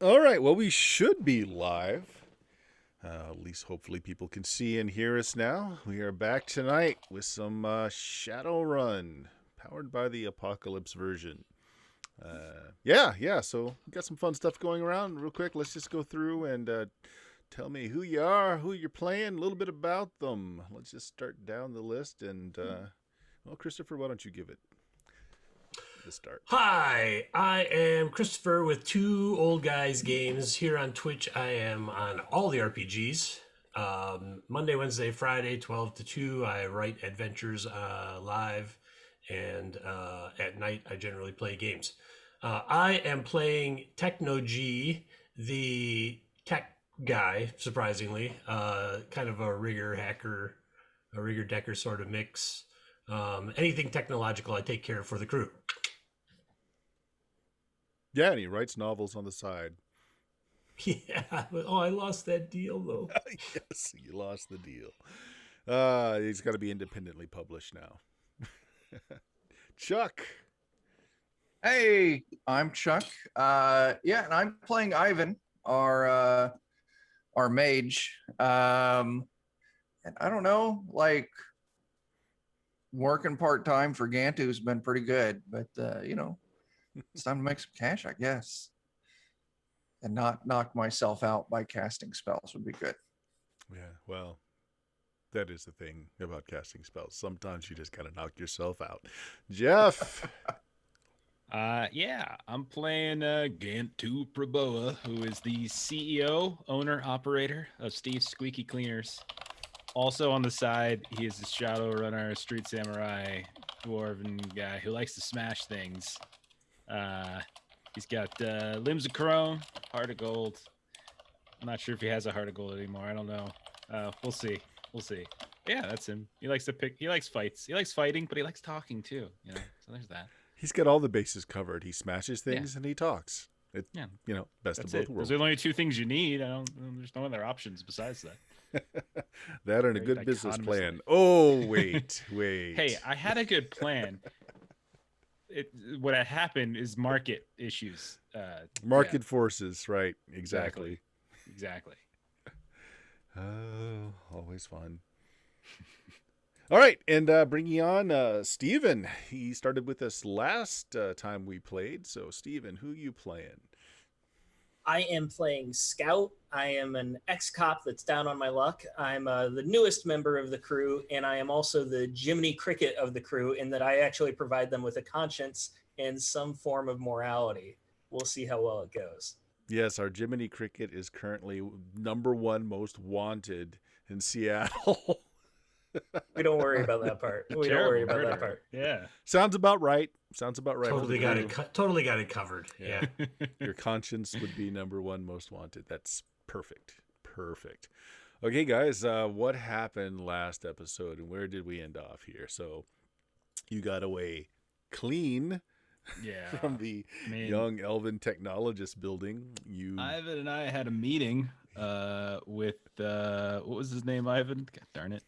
All right, well, we should be live. At least hopefully people can see and hear us now. We are back tonight with some Shadowrun, powered by the Apocalypse version. So we got some fun stuff going around. Real quick, let's just go through and tell me who you are, who you're playing, a little bit about them. Let's just start down the list. And, well, Christopher, why don't you give it the start? Hi, I am Christopher with Two Old Guys Games. Here on Twitch, I am on all the RPGs. Monday, Wednesday, Friday, 12 to 2, I write adventures live. And at night, I generally play games. I am playing Techno G, the tech guy, surprisingly. Kind of a rigger hacker, a rigger decker sort of mix. Anything technological, I take care of for the crew. Yeah, and he writes novels on the side. Yeah. Oh, I lost that deal, though. Yes, you lost the deal. He's got to be independently published now. Chuck. Hey, I'm Chuck. And I'm playing Ivan, our mage. And I don't know, like working part-time for Gantu has been pretty good, but it's time to make some cash, I guess. And not knock myself out by casting spells would be good. Yeah, well, that is the thing about casting spells. Sometimes you just gotta knock yourself out. Jeff. I'm playing Gantu PbtA, who is the CEO, owner, operator of Steve's Squeaky Cleaners. Also on the side, he is a Shadowrunner, street samurai, dwarven guy who likes to smash things. He's got limbs of chrome, heart of gold. I'm not sure if he has a heart of gold anymore. I don't know. We'll see. Yeah, that's him. He likes fights. He likes fighting, but he likes talking too. So there's that. He's got all the bases covered. He smashes things and he talks. Best That's of both it. worlds. Those are the only two things you need. There's no other options besides that. That and a good business plan. Oh, wait. Hey, I had a good plan. What had happened is market issues. Market forces, right? Exactly. Oh, always fun. All right, and bringing on Steven. He started with us last time we played. So, Steven, who you playing? I am playing Scout. I am an ex-cop that's down on my luck. I'm the newest member of the crew, and I am also the Jiminy Cricket of the crew in that I actually provide them with a conscience and some form of morality. We'll see how well it goes. Yes, our Jiminy Cricket is currently _1 most wanted in Seattle. We don't worry about that part. Yeah. Sounds about right. Totally got it covered. Yeah. Your conscience would be #1 most wanted. That's perfect. Okay, guys, what happened last episode and where did we end off here? So you got away clean from the young elven technologist building. Ivan and I had a meeting with what was his name, Ivan? God darn it.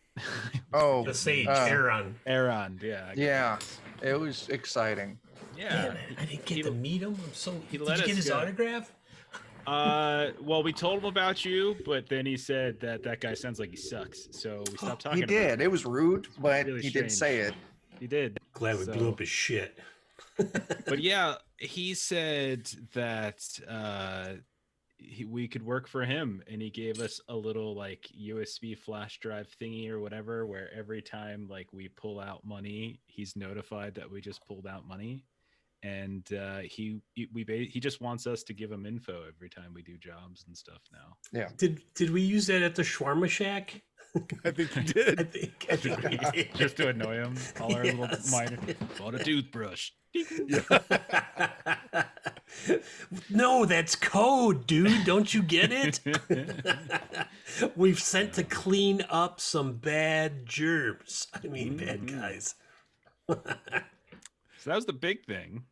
The sage, Aaron. Aaron, yeah. Yeah, it was exciting. Yeah. Man, I didn't get to meet him. Did you let get us his go. autograph? Well, we told him about you, but then he said that guy sounds like he sucks. So we stopped talking He did. about It was rude, but Really he strange. did say it. He did. Glad we blew up his shit. But yeah, he said that we could work for him, and he gave us a little like USB flash drive thingy or whatever, where every time like we pull out money, he's notified that we just pulled out money, and he just wants us to give him info every time we do jobs and stuff now. Yeah. Did we use that at the Shawarma Shack? I think you did. I think we did. Just to annoy him. All our little minor. Bought a toothbrush. No, that's code, dude. Don't you get it? We've sent to clean up some bad germs. I mean, bad guys. So that was the big thing.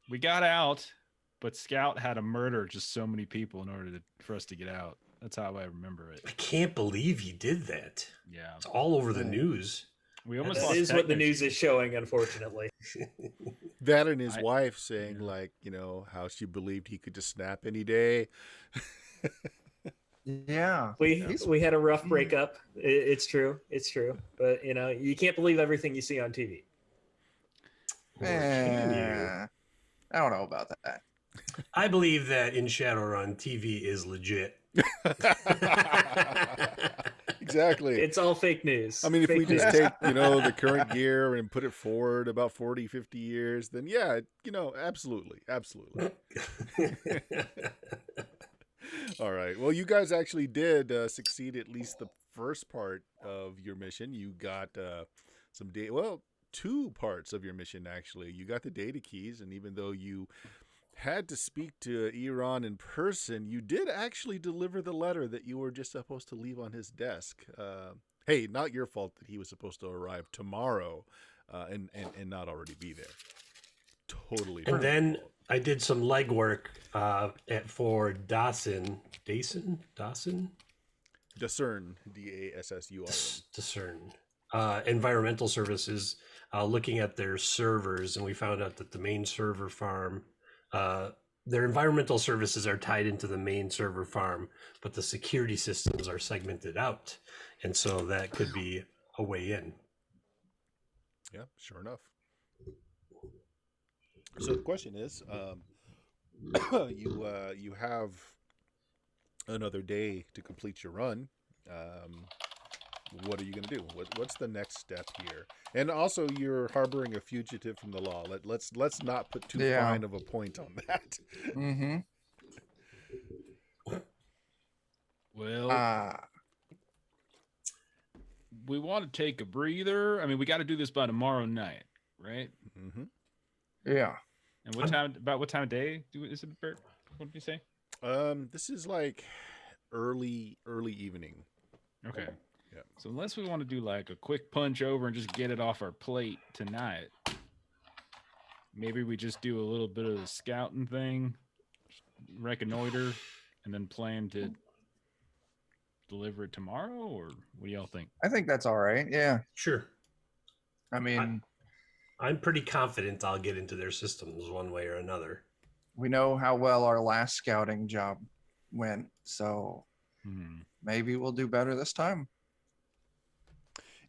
We got out, but Scout had to murder just so many people in order for us to get out. That's how I remember it. I can't believe he did that. Yeah. It's all over the news. We almost That lost is what the Techno news is showing, unfortunately. That and his I- wife saying, yeah. like, how she believed he could just snap any day. Yeah. We He's- we had a rough breakup. It's true. It's true. But you can't believe everything you see on TV. Or can you? I don't know about that. I believe that in Shadowrun, TV is legit. Exactly. It's all fake news. I mean, if Fake we just news. take, the current gear and put it forward about 40, 50 years, then yeah, absolutely. Absolutely. All right. Well, you guys actually did succeed at least the first part of your mission. You got some data. Well, two parts of your mission, actually. You got the data keys, and even though you had to speak to Iran in person, you did actually deliver the letter that you were just supposed to leave on his desk. Hey, not your fault that he was supposed to arrive tomorrow and not already be there. Totally. And then I did some legwork for Dawson. Discern? Discern, DASSURN. Discern. Environmental services, looking at their servers, and we found out that the main server farm, their environmental services are tied into the main server farm, but the security systems are segmented out. And so that could be a way in. Yeah, sure enough. So the question is, you have another day to complete your run. What are you going to do? What's the next step here? And also, you're harboring a fugitive from the law. Let's not put too fine of a point on that. Mm-hmm. Well, we want to take a breather. I mean, we got to do this by tomorrow night, right? Mm-hmm. Yeah. And what time of day is it, Bert? What did you say? This is like early evening. Okay. Yeah. So unless we want to do like a quick punch over and just get it off our plate tonight, maybe we just do a little bit of the scouting thing, reconnoiter, and then plan to deliver it tomorrow, or what do y'all think? I think that's all right. Yeah. Sure. I mean, I'm pretty confident I'll get into their systems one way or another. we know how well our last scouting job went, so maybe we'll do better this time.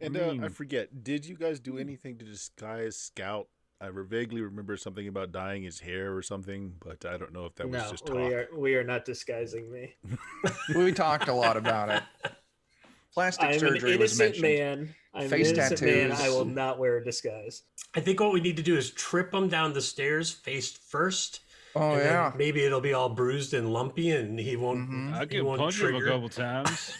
And I forget, did you guys do anything to disguise Scout? I vaguely remember something about dyeing his hair or something, but I don't know if that was just talk. we are not disguising me. We talked a lot about it. Plastic I'm surgery an was innocent mentioned. man. I'm Face an innocent man. tattoos. I will not wear a disguise. I think what we need to do is trip them down the stairs face first. Oh, and yeah. then maybe it'll be all bruised and lumpy, and he won't. Mhm. I he get won't punched him a trigger. couple times.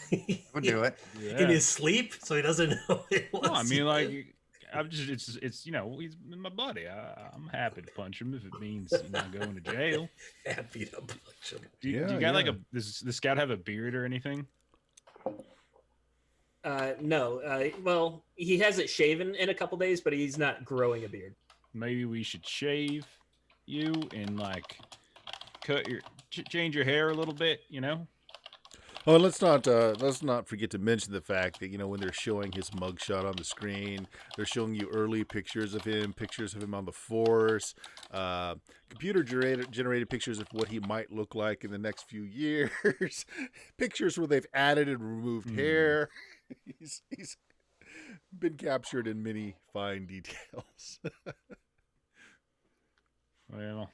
We'll do it. in his sleep, so he doesn't know it was. No, I mean, like, I'm just, it's he's my buddy. I'm happy to punch him if it means not going to jail. happy to punch him. Do you got like does the scout have a beard or anything? No. Well, he has it shaven in a couple days, but he's not growing a beard. Maybe we should shave you and like cut your change your hair a little bit, Oh, and let's not forget to mention the fact that when they're showing his mugshot on the screen, they're showing you early pictures of him on the force, computer generated pictures of what he might look like in the next few years, pictures where they've added and removed hair. He's been captured in many fine details. Well,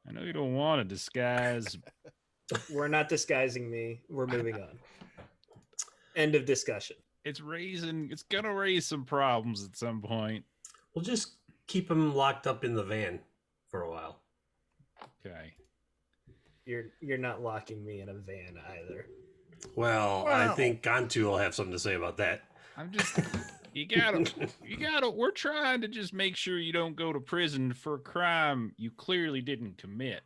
I know you don't want to disguise. We're not disguising me. We're moving on. End of discussion. It's gonna raise some problems at some point. We'll just keep him locked up in the van for a while. Okay. You're not locking me in a van either. Well, I think Gantu will have something to say about that. I'm just you gotta we're trying to just make sure you don't go to prison for a crime you clearly didn't commit.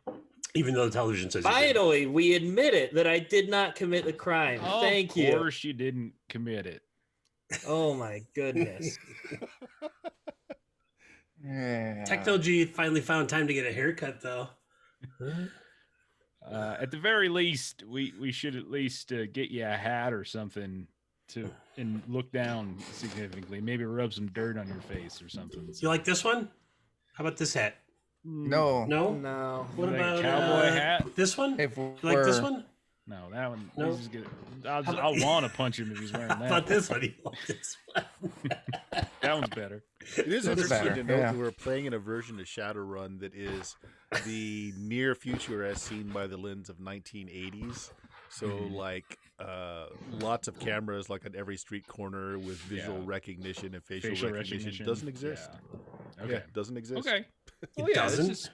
Even though the television says Finally, we admit it that I did not commit the crime. Thank you. Of course you didn't commit it. Oh my goodness. Yeah. Technology finally found time to get a haircut, though. At the very least, we should at least get you a hat or something and look down significantly. Maybe rub some dirt on your face or something. You like this one? How about this hat? No. No. No. What Like a about cowboy hat? This one? If You like this we're- one? No, that one. No. He's just gonna, How about- I'll want to punch him if he's wearing How about that. this one? You like this one? That one's better. It is That's interesting better, to note yeah. that we're playing in a version of Shadowrun that is the near future as seen by the lens of 1980s. So like lots of cameras like on every street corner with visual Yeah. recognition and facial recognition. Doesn't exist. Yeah. Okay. Yeah, doesn't exist. Okay. Well, It yeah, let's doesn't? just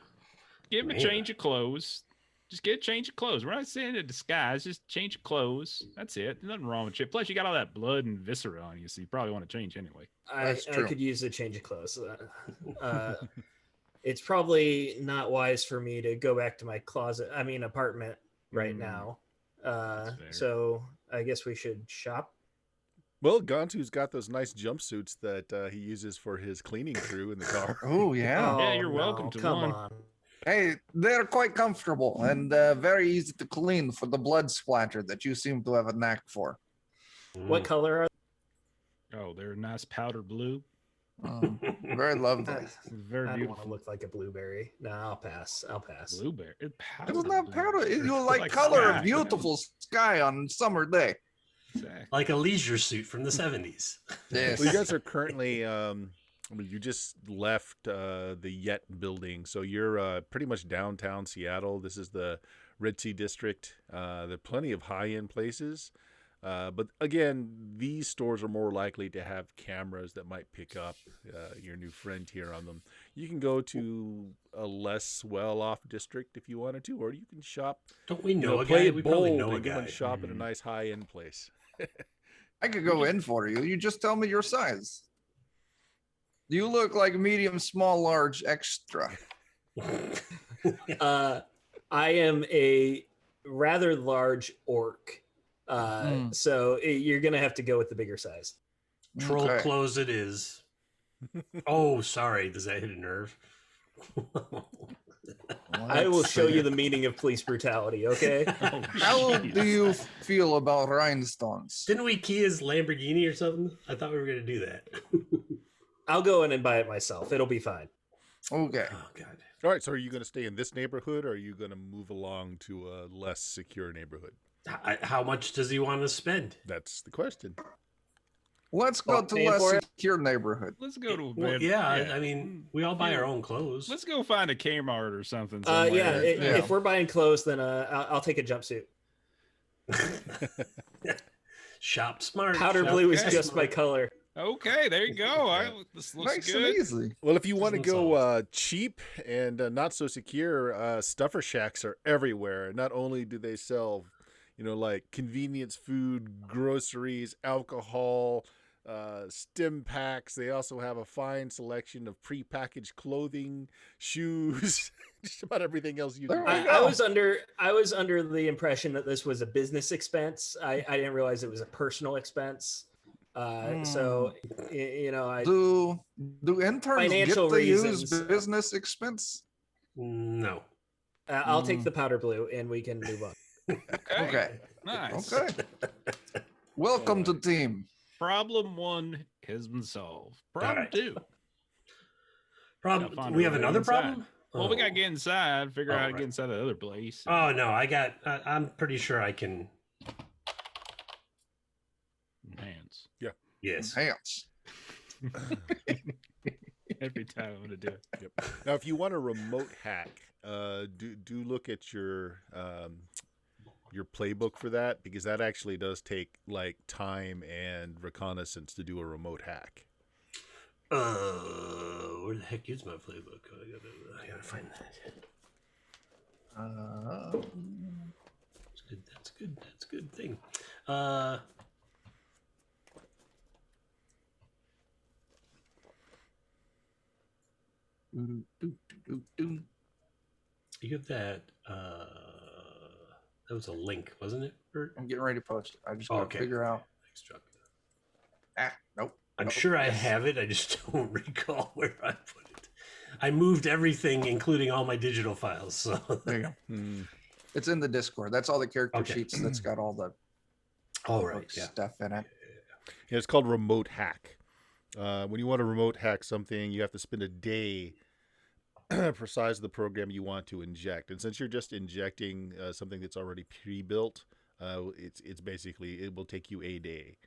give him a Man. change of clothes. Just get a change of clothes. We're not saying a disguise. Just change of clothes. That's it. Nothing wrong with it. Plus, you got all that blood and viscera on you, so you probably want to change anyway. I That's true. could use a change of clothes. It's probably not wise for me to go back to my apartment right Mm. now. That's fair. So I guess we should shop. Well, Gantu's got those nice jumpsuits that he uses for his cleaning crew in the car. Oh, yeah. Yeah, you're welcome to come one. on. Hey, they're quite comfortable and very easy to clean for the blood splatter that you seem to have a knack for. What color are Oh, they're nice powder blue. Very lovely. they? Very I don't beautiful. want to look like a blueberry. No, I'll pass. I'll pass. Blueberry. It's powder It's not blue. powder. You It's like color sky. of beautiful sky on summer day. Exactly. Like a leisure suit from the 70s. Yes. Well, you guys are currently, you just left the Yet building, so you're pretty much downtown Seattle. This is the Red Sea District. There are plenty of high-end places. But again, these stores are more likely to have cameras that might pick up your new friend here on them. You can go to a less well-off district if you wanted to, or you can shop. Don't we know a play guy? it We probably bold know a and go guy. and shop at a nice high-end place. I could go in for you. You just tell me your size. You look like medium, small, large, extra. I am a rather large orc. So you're going to have to go with the bigger size. Troll Okay. clothes it is. Oh, sorry. Does that hit a nerve? I will Let's show see. you the meaning of police brutality, okay? Oh, How jeez. do you feel about rhinestones? Didn't we key his Lamborghini or something? I thought we were going to do that. I'll go in and buy it myself. It'll be fine. Okay. Oh, God. All right, so are you going to stay in this neighborhood, or are you going to move along to a less secure neighborhood? How much does he want to spend? That's the question. Let's go Well, to paying less for it? secure neighborhood. Let's go to a Well, bed. yeah, I mean, we all buy Yeah. our own clothes. Let's go find a Kmart or something. Yeah, somewhere. if we're buying clothes, then I'll take a jumpsuit. Shop smart. Powder shop blue is okay. just my smart. color. Okay, there you go. This looks Nice good. and easy. Well, if you want to Doesn't go cheap and not so secure, stuffer shacks are everywhere. Not only do they sell, like convenience food, groceries, alcohol, stim packs, they also have a fine selection of prepackaged clothing, shoes, just about everything else you can. There you I go. was under the impression that this was a business expense. I didn't realize it was a personal expense. So I Do interns Financial get to use reasons. business expense? No. I'll take the powder blue and we can move on. Okay. Nice. Okay. Welcome to team. Problem 1 has been solved. Problem right. 2. Problem. Gotta find We a have way another inside. problem? Well, we gotta get inside, figure out how to right. get inside the other place. Oh, no. I'm pretty sure I can. Hands. Yes. Hands. Every time I'm gonna do it. Yep. Now, if you want a remote hack, do look at your playbook for that, because that actually does take like time and reconnaissance to do a remote hack. Where the heck is my playbook? I gotta find that. That's good. That's good. That's a good thing. You get that. That was a link, wasn't it, Bert? I'm getting ready to post it. I just Oh, gotta okay. figure out. Thanks, Chuck. Nope. I'm Nope. sure I Yes. have it. I just don't recall where I put it. I moved everything, including all my digital files. So There you go. Hmm. It's in the Discord. That's all the character Okay. sheets that's got all the all right, book yeah. stuff in it. Yeah, it's called remote hack. When you want to remote hack something, you have to spend a day per size of the program you want to inject. And since you're just injecting something that's already pre-built, it's basically, it will take you a day.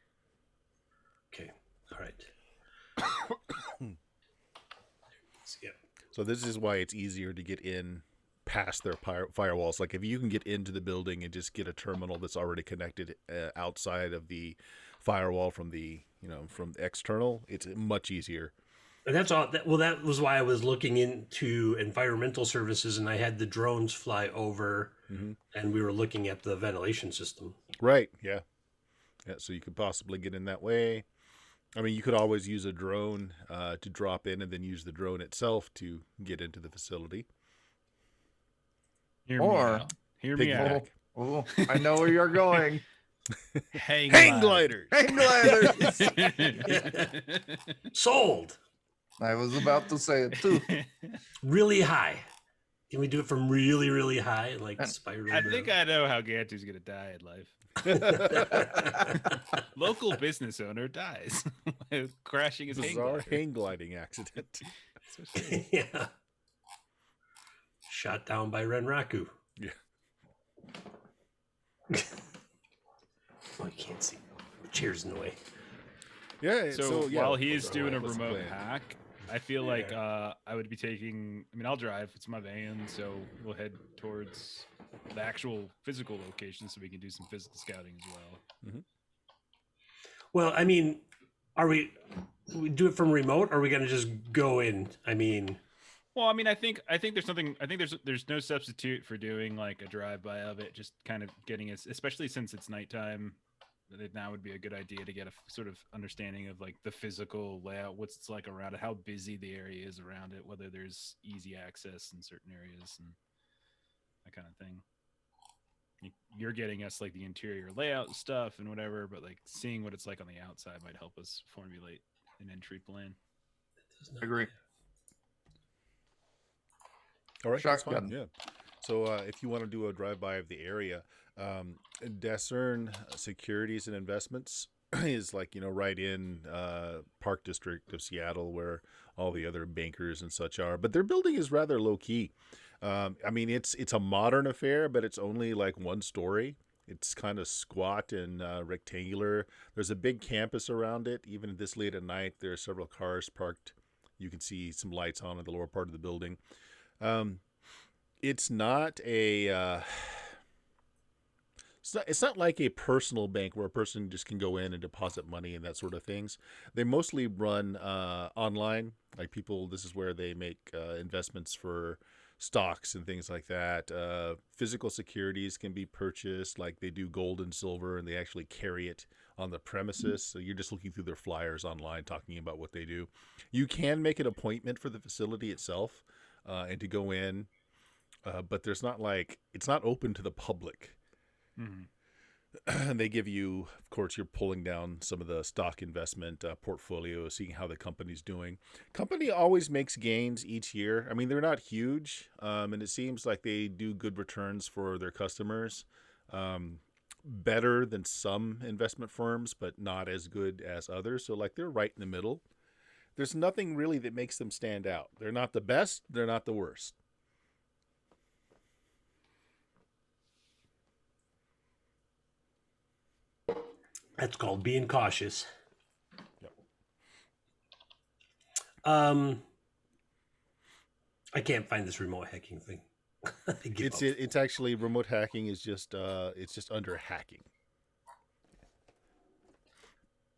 Okay. All right. Yep. So this is why it's easier to get in past their firewalls. Like if you can get into the building and just get a terminal that's already connected outside of the firewall from the, from external, it's much easier. And that's all. That was why I was looking into environmental services, and I had the drones fly over, and we were looking at the ventilation system. Right. Yeah. Yeah. So you could possibly get in that way. I mean, you could always use a drone to drop in and then use the drone itself to get into the facility. Hear me out. Oh, I know where you're going. Hang gliders. Hang gliders. Sold. I was about to say it too. Really high. Can we do it from really, really high, like spiral? I think I know how Gantu's gonna die in life. Local business owner dies while crashing his hang gliding accident. Yeah. Shot down by Renraku. Yeah. Oh, you can't see. The chair's in the way. Yeah. So yeah, while he's doing a what's the remote plan? hack, I feel like I would be taking. I mean, I'll drive. It's my van, so we'll head towards the actual physical location so we can do some physical scouting as well. Well, I mean, we do it from remote, or are we going to just go in? I mean, well, I mean, I think there's something. I think there's no substitute for doing like a drive-by of it. Just kind of getting it, especially since it's nighttime. That now would be a good idea to get a sort of understanding of like the physical layout, what's it's like around it, how busy the area is around it, whether there's easy access in certain areas and that kind of thing. You're getting us like the interior layout stuff and whatever, but like seeing what it's like on the outside might help us formulate an entry plan. Agree. All right, that's Shotgun. fine. Yeah. So if you want to do a drive-by of the area, Desern Securities and Investments is like, right in Park District of Seattle where all the other bankers and such are. But their building is rather low-key. I mean, it's a modern affair, but it's only like one story. It's kind of squat and rectangular. There's a big campus around it. Even this late at night, there are several cars parked. You can see some lights on in the lower part of the building. It's not a... It's not like a personal bank where a person just can go in and deposit money and that sort of things. They mostly run online. Like people, this is where they make investments for stocks and things like that. Physical securities can be purchased, like they do gold and silver, and they actually carry it on the premises. So you're just looking through their flyers online talking about what they do. You can make an appointment for the facility itself and to go in, but there's not like, it's not open to the public. They give you, of course, you're pulling down some of the stock investment portfolio, seeing how the company's doing. Company always makes gains each year. I mean, they're not huge, and it seems like they do good returns for their customers. Better than some investment firms, but not as good as others. So, like, they're right in the middle. There's nothing really that makes them stand out. They're not the best. They're not the worst. that's called being cautious. Yep. I can't find this remote hacking thing. It's actually remote hacking is just it's just under hacking.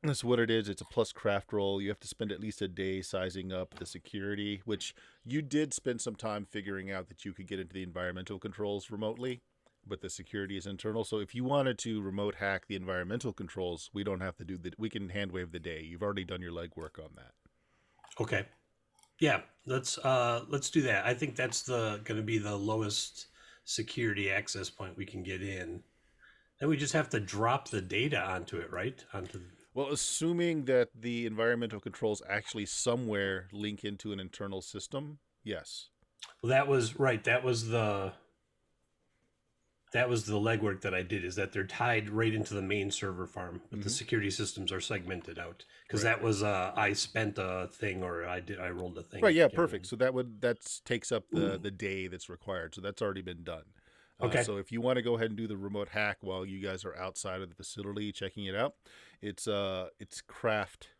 That's what it is. It's a plus craft roll. You have to spend at least a day sizing up the security, which you did spend some time figuring out that you could get into the environmental controls remotely, but the security is internal. So if you wanted to remote hack the environmental controls, we don't have to do that. We can hand wave the day. You've already done your legwork on that. Okay. Yeah, let's do that. I think that's going to be the lowest security access point we can get in. Then we just have to drop the data onto it, right? Well, assuming that the environmental controls actually somewhere link into an internal system, yes. Well, that was right. That was the That was the legwork that I did, is that they're tied right into the main server farm, but the Mhm. security systems are segmented out. Because Right. that was I spent a thing, or I rolled a thing. Right. Yeah. you know. Perfect. So that takes up the day that's required. So that's already been done. Okay. So if you want to go ahead and do the remote hack while you guys are outside of the facility checking it out, it's craft.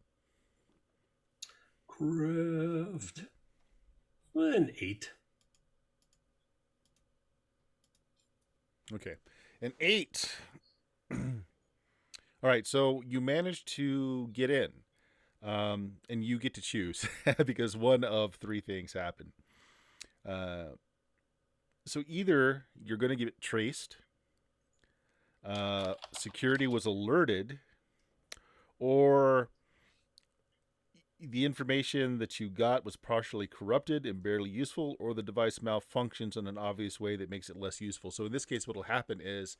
Craft. An 8. Okay. An 8. All right. So you managed to get in, and you get to choose because one of three things happen. So either you're going to get traced, security was alerted, or the information that you got was partially corrupted and barely useful, or the device malfunctions in an obvious way that makes it less useful. So in this case, what will happen is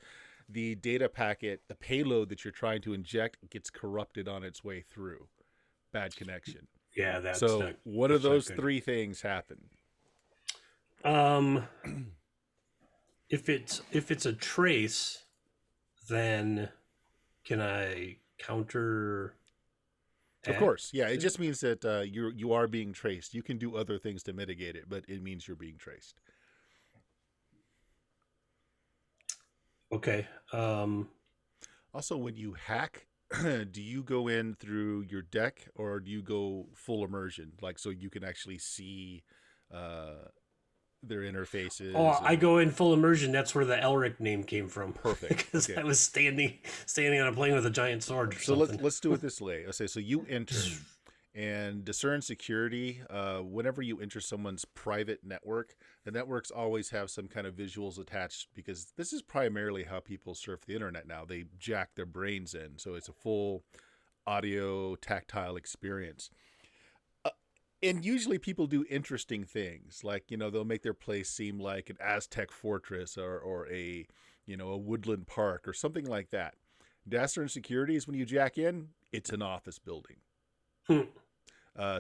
the data packet, the payload that you're trying to inject, gets corrupted on its way through. Bad connection. Yeah, that's so not, one of that's not those good. three things happen. If it's a trace, then can I counter? Of course, yeah. It just means that you are being traced. You can do other things to mitigate it, but it means you're being traced. Okay. Also, when you hack, do you go in through your deck or do you go full immersion, like so you can actually see their interfaces? Oh, I go in full immersion. That's where the Elric name came from. Perfect. Because Okay. I was standing on a plane with a giant sword or So something. let's do it this way. Let's say so you enter and discern security. Whenever you enter someone's private network, the networks always have some kind of visuals attached because this is primarily how people surf the internet now. They jack their brains in, so it's a full audio tactile experience. And usually people do interesting things, like they'll make their place seem like an Aztec fortress or a a woodland park or something like that. Discern security is when you jack in, it's an office building.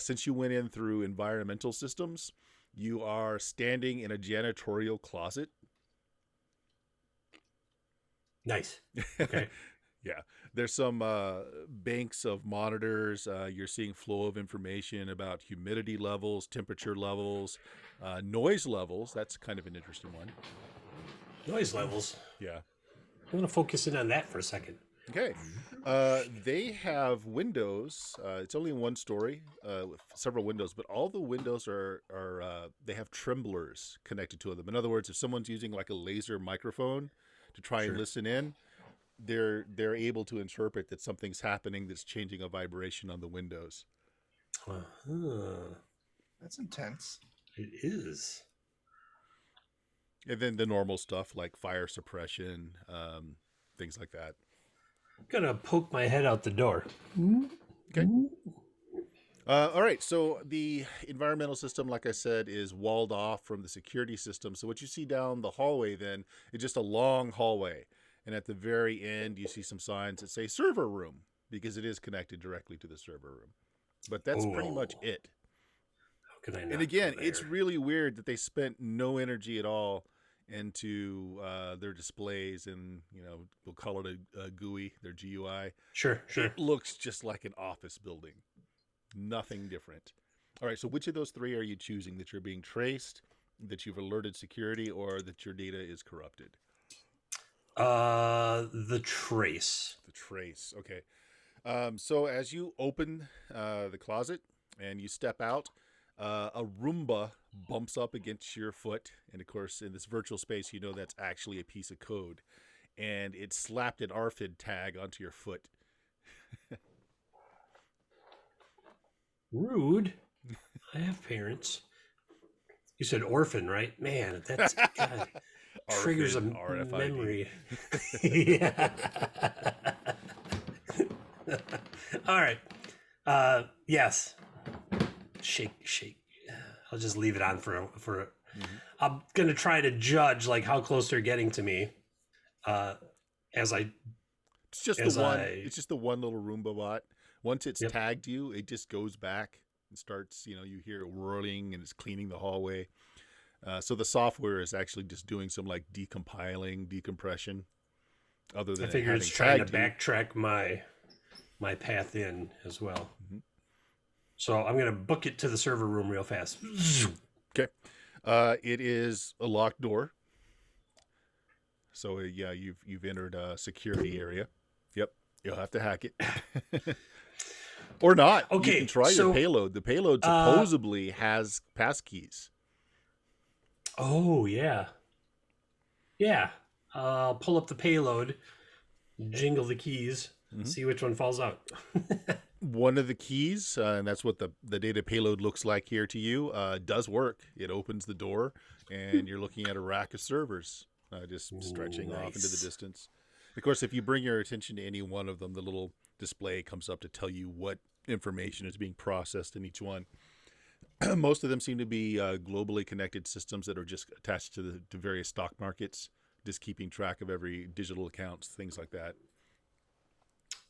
Since you went in through environmental systems, you are standing in a janitorial closet. Nice. Okay. Yeah. There's some banks of monitors. You're seeing flow of information about humidity levels, temperature levels, noise levels. That's kind of an interesting one. Noise levels. Yeah. I'm going to focus in on that for a second. Okay. They have windows. It's only one story with several windows, but all the windows are they have tremblers connected to them. In other words, if someone's using like a laser microphone to try and listen in, they're able to interpret that something's happening that's changing a vibration on the windows. That's intense. It is. And then the normal stuff like fire suppression, things like that. I'm going to poke my head out the door. Okay. All right. So the environmental system, like I said, is walled off from the security system. So what you see down the hallway then is just a long hallway. And at the very end, you see some signs that say server room because it is connected directly to the server room. But that's pretty much it. How can I not And again, go it's there? really weird that they spent no energy at all into their displays, and we'll call it a GUI, their GUI. Sure. It looks just like an office building. Nothing different. All right, so which of those three are you choosing? That you're being traced, that you've alerted security, or that your data is corrupted? The trace. The trace. Okay. So as you open the closet and you step out, a Roomba bumps up against your foot. And of course, in this virtual space, that's actually a piece of code. And it slapped an ARFID tag onto your foot. Rude. I have parents. You said orphan, right? Man, that's God, triggers a RFID. memory. Yeah. All right. Yes. Shake. I'll just leave it on for. I'm gonna try to judge like how close they're getting to me. As I. It's just As the one. I- It's just the one little Roomba bot. Once it's Yep. tagged you, it just goes back and starts. You hear it whirling and it's cleaning the hallway. So the software is actually just doing some like decompiling, decompression, other I than figure having it's trying to tagged you. backtrack my path in as well. Mhm. So I'm gonna book it to the server room real fast. Okay. It is a locked door. So yeah, you've entered a security area. Yep. You'll have to hack it. Or not. You Okay, can try your so, payload. The payload supposedly has passkeys. Oh yeah, yeah. I'll pull up the payload, jingle the keys, Mhm. see which one falls out. One of the keys, and that's what the data payload looks like here to you, does work. It opens the door, and you're looking at a rack of servers just stretching off into the Nice. distance. Of course, if you bring your attention to any one of them, the little display comes up to tell you what information is being processed in each one. Most of them seem to be globally connected systems that are just attached to various stock markets, just keeping track of every digital accounts, things like that.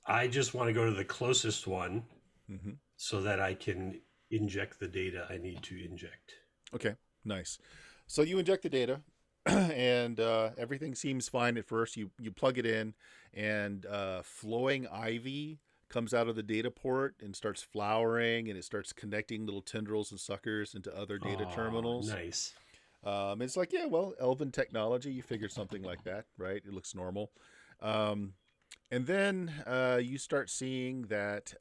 I just want to go to the closest one Hmm. so that I can inject the data I need to inject. Okay, nice. So you inject the data, and everything seems fine at first. You plug it in, and flowing ivy comes out of the data port and starts flowering, and it starts connecting little tendrils and suckers into other data Oh, terminals. nice. It's like, yeah, well, elven technology. You figure something like that, right? It looks normal. Um, and then you start seeing that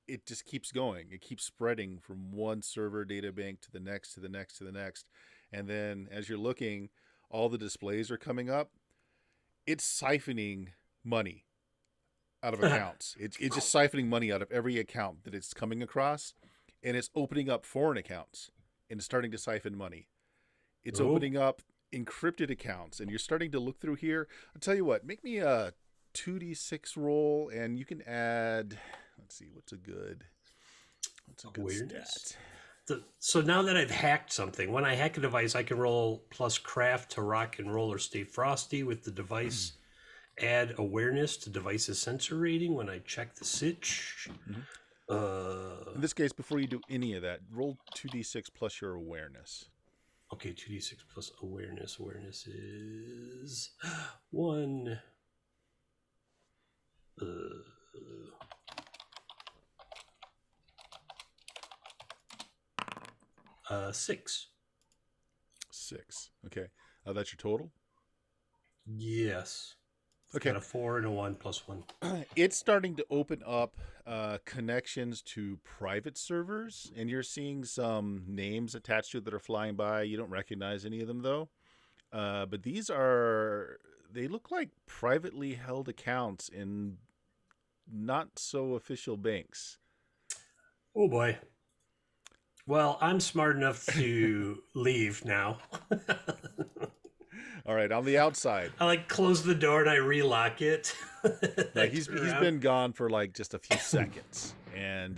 it just keeps going. It keeps spreading from one server data bank to the next, to the next, to the next. And then as you're looking, all the displays are coming up. It's siphoning money out of accounts. It's just siphoning money out of every account that it's coming across. And it's opening up foreign accounts and it's starting to siphon money. It's Oh. opening up encrypted accounts. And you're starting to look through here. I'll tell you what, make me a 2d6 roll, and you can add, let's see, what's a good Awareness. stat? So now that I've hacked something, when I hack a device, I can roll plus craft to rock and roll or stay frosty with the device. Add awareness to device's sensor rating when I check the sitch. In this case, before you do any of that, roll 2d6 plus your awareness. Okay, 2d6 plus awareness. Awareness is 1. 6. 6. Okay. That's your total? Yes. Okay. Got a 4 and a 1 plus 1. It's starting to open up connections to private servers, and you're seeing some names attached to it that are flying by. You don't recognize any of them, though. But they look like privately held accounts in not so official banks. Oh boy. Well, I'm smart enough to leave now. All right, on the outside. I close the door and I relock it. He's been gone for just a few seconds, and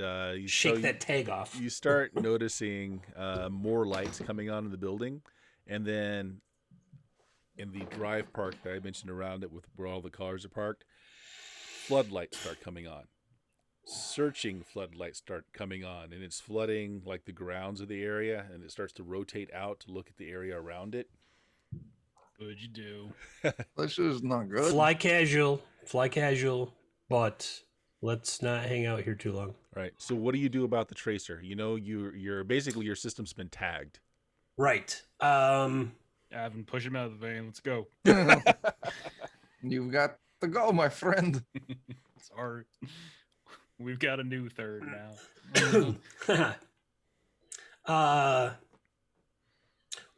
shake that tag off. You start noticing more lights coming on in the building, and then in the drive park that I mentioned around it, where all the cars are parked, floodlights start coming on. Searching floodlights start coming on, and it's flooding the grounds of the area, and it starts to rotate out to look at the area around it. What'd you do? This is not good. Fly casual, but let's not hang out here too long. Right. So what do you do about the tracer? You're basically, your system's been tagged. Right. Avin, push him out of the van. Let's go. You've got to go, my friend. Sorry. We've got a new third now.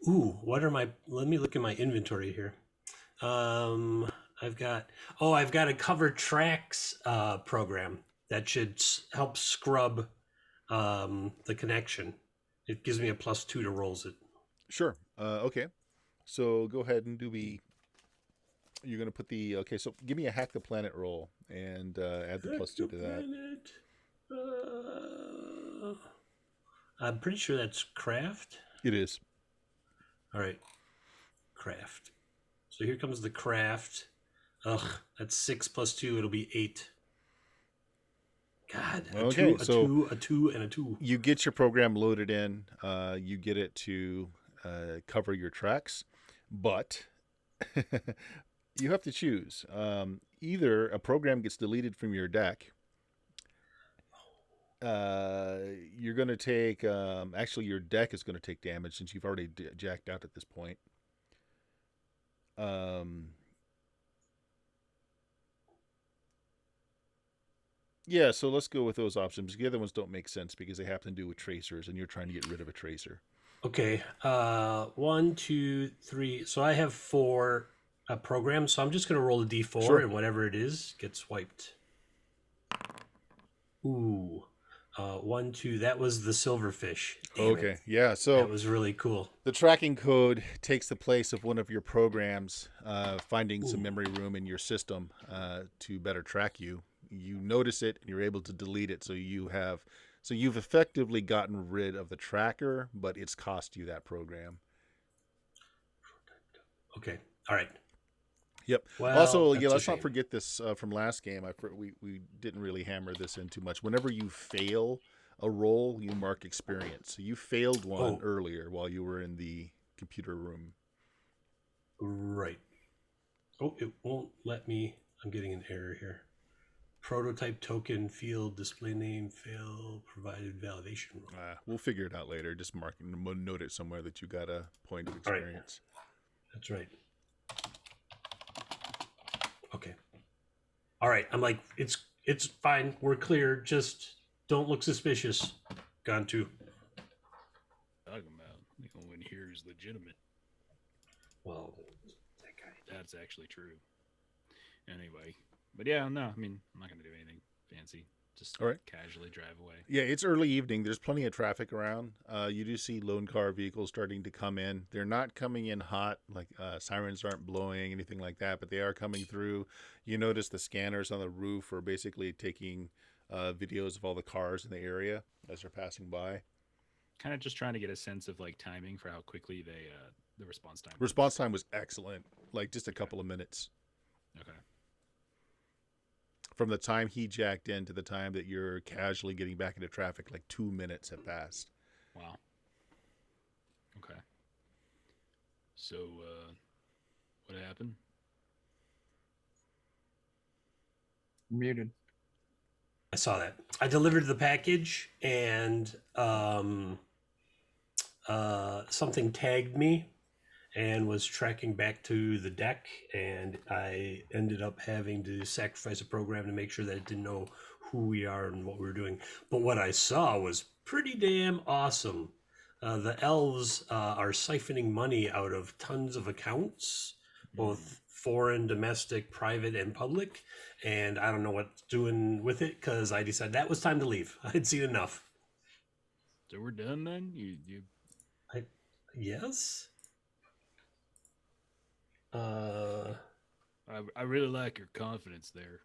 What are let me look at my inventory here. I've got a cover tracks program that should help scrub the connection. It gives me a +2 to rolls it. Sure. Okay. So go ahead and you're going to put okay, so give me a hack the planet roll and add the +2 to that. I'm pretty sure that's craft. It is. All right. Craft. So here comes the craft. That's 6 + 2. It'll be 8. God. A 2, and a 2. You get your program loaded in. You get it to cover your tracks, but you have to choose. Either a program gets deleted from your deck. You're going to take, actually, your deck is going to take damage since you've already jacked out at this point. Yeah, so let's go with those options. The other ones don't make sense because they have to do with tracers, and you're trying to get rid of a tracer. Okay. 1, 2, 3. So I have 4 programs. So I'm just going to roll a d4, Sure. and whatever it is gets wiped. Ooh. 1, 2. That was the silverfish. Damn Okay, it. yeah. So That was really cool. the tracking code takes the place of one of your programs finding some Ooh. memory room in your system to better track you. You notice it, and you're able to delete it. So you've effectively gotten rid of the tracker, but it's cost you that program. Okay. All right. Yep. Well, Also, that's yeah, a let's not shame. forget this from last game. We didn't really hammer this in too much. Whenever you fail a roll, you mark experience. So you failed one earlier while you were in the computer room. Right. Oh, it won't let me. I'm getting an error here. Prototype token field display name fail provided validation rule. We'll figure it out later. Just note it somewhere that you got a point of All right. experience. That's right. Okay. All right. I'm like, it's fine. We're clear. Just don't look suspicious. Gone too. Talking about the only one here is legitimate. Well, that guy. That's actually true. Anyway, but yeah, no, I mean, I'm not gonna do anything fancy. Just All right. casually drive away. Yeah, it's early evening. There's plenty of traffic around. You do see loan car vehicles starting to come in. They're not coming in hot, like sirens aren't blowing, anything like that, but they are coming through. You notice the scanners on the roof are basically taking videos of all the cars in the area as they're passing by. Kind of just trying to get a sense of like timing for how quickly they the response time. Response time was excellent, like just a couple of minutes. Okay. From the time he jacked in to the time that you're casually getting back into traffic, like 2 minutes have passed. Wow. Okay. So, what happened? Muted. I saw that. I delivered the package and something tagged me and was tracking back to the deck, and I ended up having to sacrifice a program to make sure that it didn't know who we are and what we were doing. But what I saw was pretty damn awesome. The elves are siphoning money out of tons of accounts, both foreign, domestic, private, and public. And I don't know what's doing with it because I decided that was time to leave. I'd seen enough. So we're done then? You Yes. I really like your confidence there.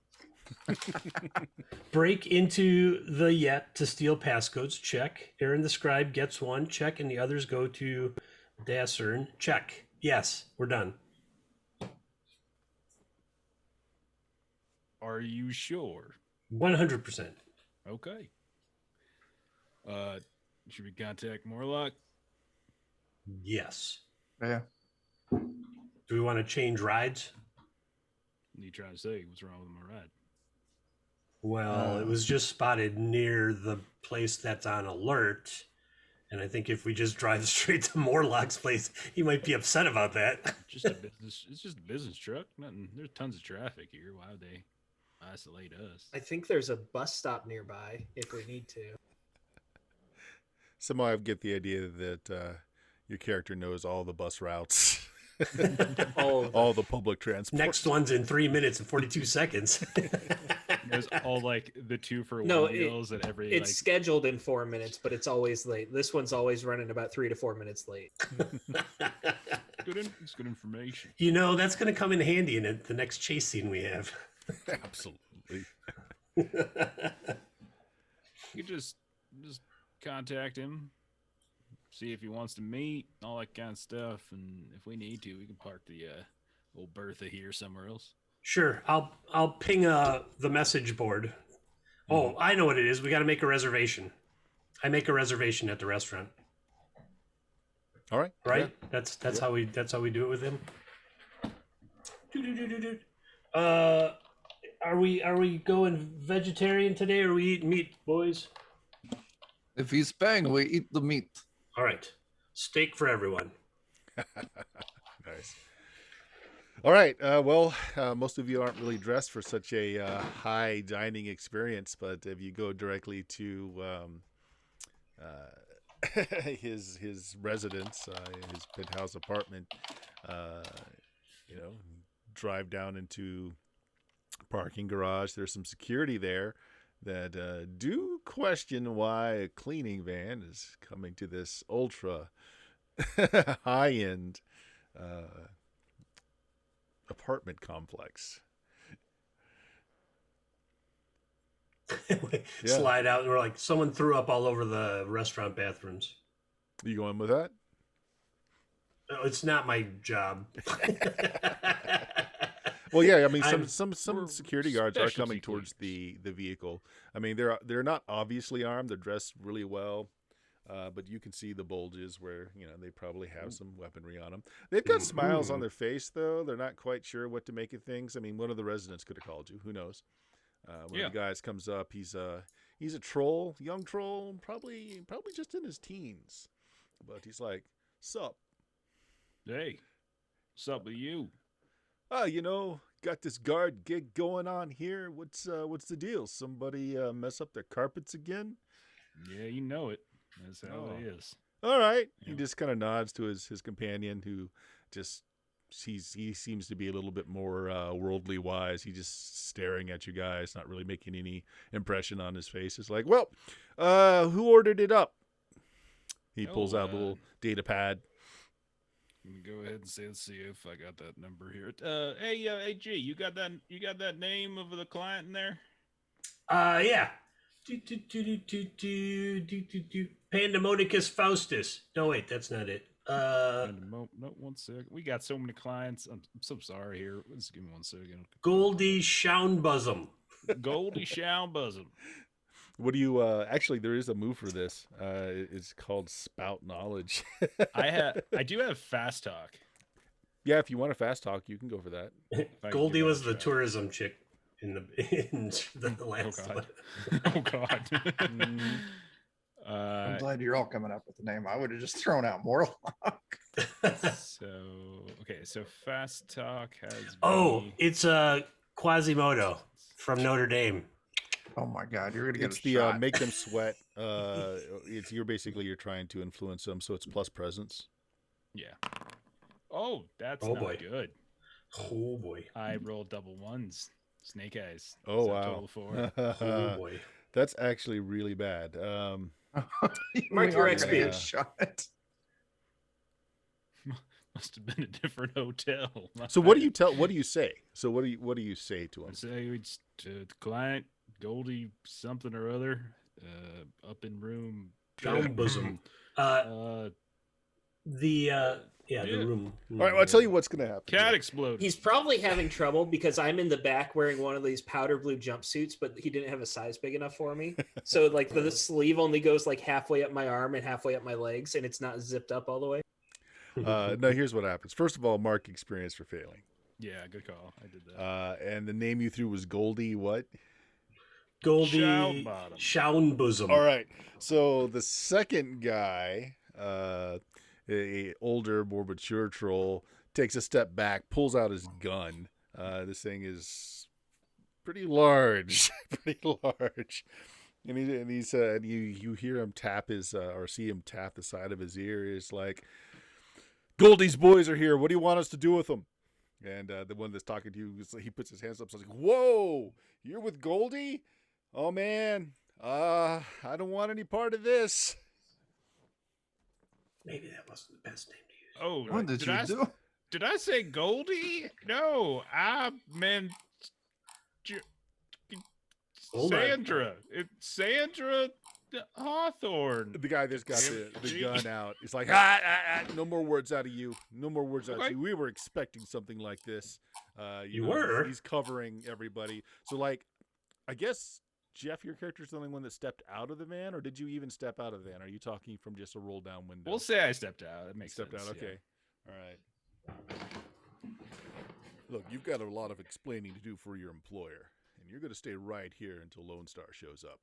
Break into the Yet to steal passcodes. Check. Aaron the Scribe gets one. Check. And the others go to Dassern. Check. Yes, we're done. Are you sure? 100%. Okay. Should we contact Morlock? Yes. Yeah. Do we want to change rides? What are you trying to say? What's wrong with my ride? Well, it was just spotted near the place that's on alert. And I think if we just drive straight to Morlock's place, he might be upset about that. Just a business. It's just a business truck. Nothing. There's tons of traffic here. Why would they isolate us? I think there's a bus stop nearby if we need to. Somehow I get the idea that your character knows all the bus routes, all the public transport. Next one's in 3 minutes and 42 seconds. There's all like the 2-for-1 No, deals at every. It's scheduled in 4 minutes, but it's always late. This one's always running about 3 to 4 minutes late. It's good information. You know, that's going to come in handy in the next chase scene we have. Absolutely. You just contact him, see if he wants to meet, all that kind of stuff, and if we need to, we can park the old Bertha here somewhere else. Sure, I'll ping the message board. Oh, I know what it is. We got to make a reservation. I make a reservation at the restaurant. All right. right? Yeah. That's how we do it with him. Are we going vegetarian today, or are we eating meat, boys? If he's paying, we eat the meat. All right, steak for everyone. Nice. All right. Well, most of you aren't really dressed for such a high dining experience, but if you go directly to his residence, his penthouse apartment, you know, drive down into parking garage. There's some security there that do question why a cleaning van is coming to this ultra high-end apartment complex. We slide out, and we're like, someone threw up all over the restaurant bathrooms. You going with that? No, it's not my job. Well, yeah. I mean, I'm- some security guards are coming towards the vehicle. I mean, they're not obviously armed. They're dressed really well, but you can see the bulges where they probably have some weaponry on them. They've got smiles on their face, though. They're not quite sure what to make of things. I mean, one of the residents could have called you. Who knows? One of the guys comes up. He's a troll, young troll, probably just in his teens, but he's like, "Sup? Hey, what's up with you? Got this guard gig going on here. What's the deal? Somebody mess up their carpets again?" Yeah, you know it. That's how it is. All right. Yeah. He just kind of nods to his companion, who just he seems to be a little bit more worldly wise. He's just staring at you guys, not really making any impression on his face. It's like, well, who ordered it up? He pulls out a little data pad. Let me go ahead and let's see if I got that number here. Hey, G, you got that name of the client in there? Yeah. Pandemonicus Faustus. No, wait, that's not it. No, 1 second. We got so many clients. I'm so sorry here. Just give me 1 second. Goldie Shaunbosom. Goldie Shaunbosom. What do you actually? There is a move for this. It's called Spout Knowledge. I do have fast talk. Yeah, if you want a fast talk, you can go for that. Goldie was the tourism chick in the last Oh one. God. Oh God. I'm glad you're all coming up with the name. I would have just thrown out Morlock. So fast talk has. It's Quasimodo from Notre Dame. Oh my God, you're gonna get It's a the shot. make them sweat. You're trying to influence them, so it's plus presence. Yeah. Oh, that's Oh, not boy. good. Oh boy. I rolled double ones. Snake eyes. Oh, So wow. Total 4. Oh boy. That's actually really bad. Mark your are gonna XP. get shot. Must have been a different hotel. So what do you say? So what do you say to I him? say it's the client Goldie something or other, up in room. Shaunbosom. The room. All right, well, I'll tell you what's going to happen. Cat exploded. He's probably having trouble because I'm in the back wearing one of these powder blue jumpsuits, but he didn't have a size big enough for me. So like the sleeve only goes like halfway up my arm and halfway up my legs, and it's not zipped up all the way. No, here's what happens. First of all, mark experience for failing. Yeah, good call. I did that. And the name you threw was Goldie what? Goldie Shaunbosom. Shaunbosom. All right. So the second guy, a older, more mature troll, takes a step back, pulls out his gun. This thing is pretty large, pretty large. And you hear him tap his or see him tap the side of his ear. It's like, Goldie's boys are here. What do you want us to do with them? And the one that's talking to you, he puts his hands up. So it's like, whoa, you're with Goldie? Oh man, I don't want any part of this. Maybe that wasn't the best name to use. Oh, What did you do? Did I say Goldie? No, I meant Hold on. Sandra. It's Sandra Hawthorne. The guy that's got the gun out. He's like, no more words out of you. No more words out of you. We were expecting something like this. You were? He's covering everybody. So, like, I guess Jeff, your character's the only one that stepped out of the van, or did you even step out of the van? Are you talking from just a roll down window? We'll say I stepped out. That makes Stepped sense. out. Okay. All right. Look, you've got a lot of explaining to do for your employer, and you're going to stay right here until Lone Star shows up.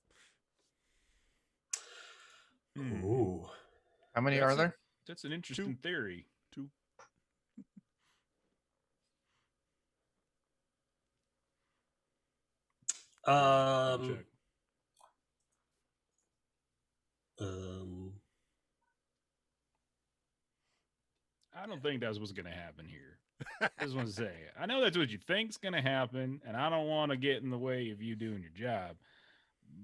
Ooh. How many are there? That's an interesting theory. 2. Check. I don't think that's what's going to happen here. I just want to say, I know that's what you think's going to happen, and I don't want to get in the way of you doing your job,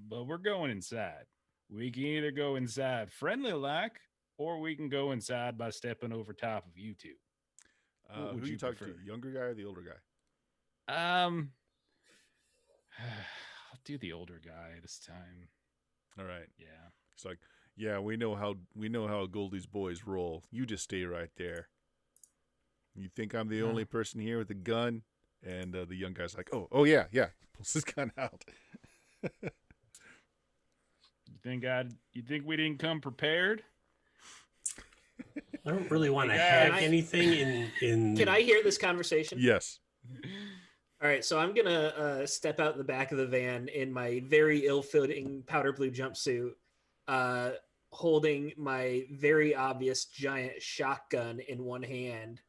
but we're going inside. We can either go inside friendly like, or we can go inside by stepping over top of you two. What would Who you you talking prefer? to? Younger guy or the older guy? I'll do the older guy this time. All right. Yeah. It's like, yeah, we know how Goldie's boys roll. You just stay right there. You think I'm the only person here with a gun? And the young guy's like, oh yeah. Pulls his gun out. You think we didn't come prepared? I don't really want to Hey, hack guys. anything in. Can I hear this conversation? Yes. All right, so I'm gonna step out the back of the van in my very ill-fitting powder blue jumpsuit, holding my very obvious giant shotgun in one hand.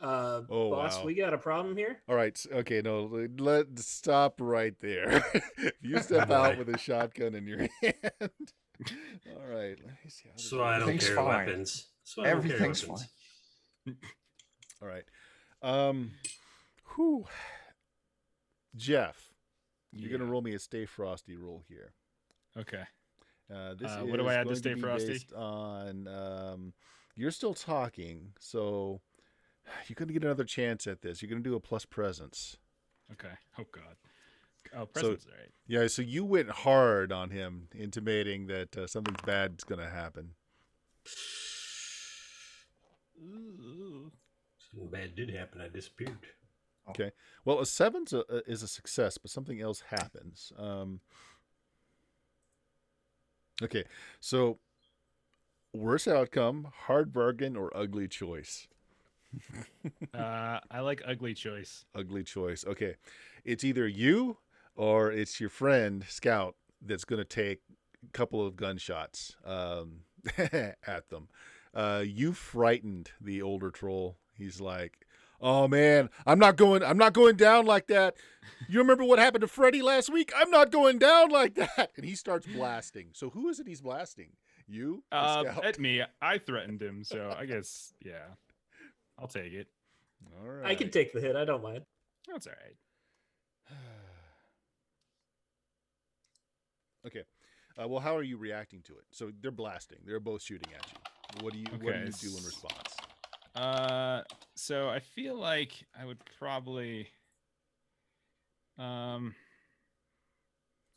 Boss, wow. we got a problem here. All right. Okay. No, let's stop right there. If you step out with a shotgun in your hand. All right. Let me see. So I don't Everything's carry fine. weapons. So I don't carry Everything's weapons. fine. All right. Whew. Jeff, you're gonna roll me a Stay Frosty roll here. Okay. This what do I add to going Stay be Frosty? based on you're still talking, so you're gonna get another chance at this. You're gonna do a plus presence. Okay. Oh God. Oh, presents, all right. Yeah, so you went hard on him, intimating that something bad's gonna happen. Something bad did happen. I disappeared. Okay. Well, a 7 is a success, but something else happens. Okay. So, worst outcome: hard bargain or ugly choice. I like ugly choice. Ugly choice. Okay. It's either you or it's your friend Scout that's going to take a couple of gunshots at them. You frightened the older troll. He's like, "Oh man, I'm not going down like that. You remember what happened to Freddy last week? I'm not going down like that." And he starts blasting. So who is it he's blasting? You? or Scout? At me. I threatened him, so I guess yeah. I'll take it. All right. I can take the hit. I don't mind. That's all right. Okay. Well, how are you reacting to it? So they're blasting. They're both shooting at you. What do you do in response? So I feel like I would probably I'm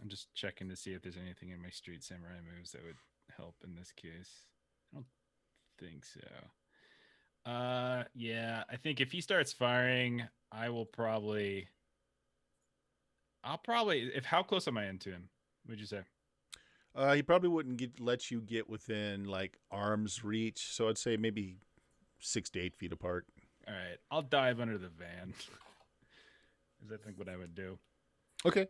just checking to see if there's anything in my Street Samurai moves that would help in this case. I don't think so. Yeah, I think if he starts firing, I'll probably how close am I into him? Would you say? He probably wouldn't let you get within like arm's reach, so I'd say maybe 6 to 8 feet apart. All right, I'll dive under the van. Is I think what I would do. Okay.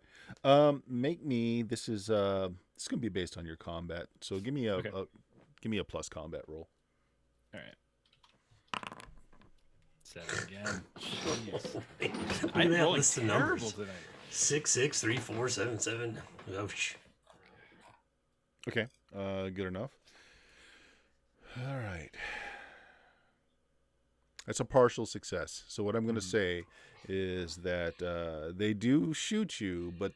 Make me. This is gonna be based on your combat. So give me a plus combat roll. All right. 7 again. Jeez. Look I'm at that rolling list of terrible numbers. tonight. 6, 6, 3, 4, 7, 7. Ouch. Okay. Good enough. All right. That's a partial success. So what I'm going to say is that they do shoot you, but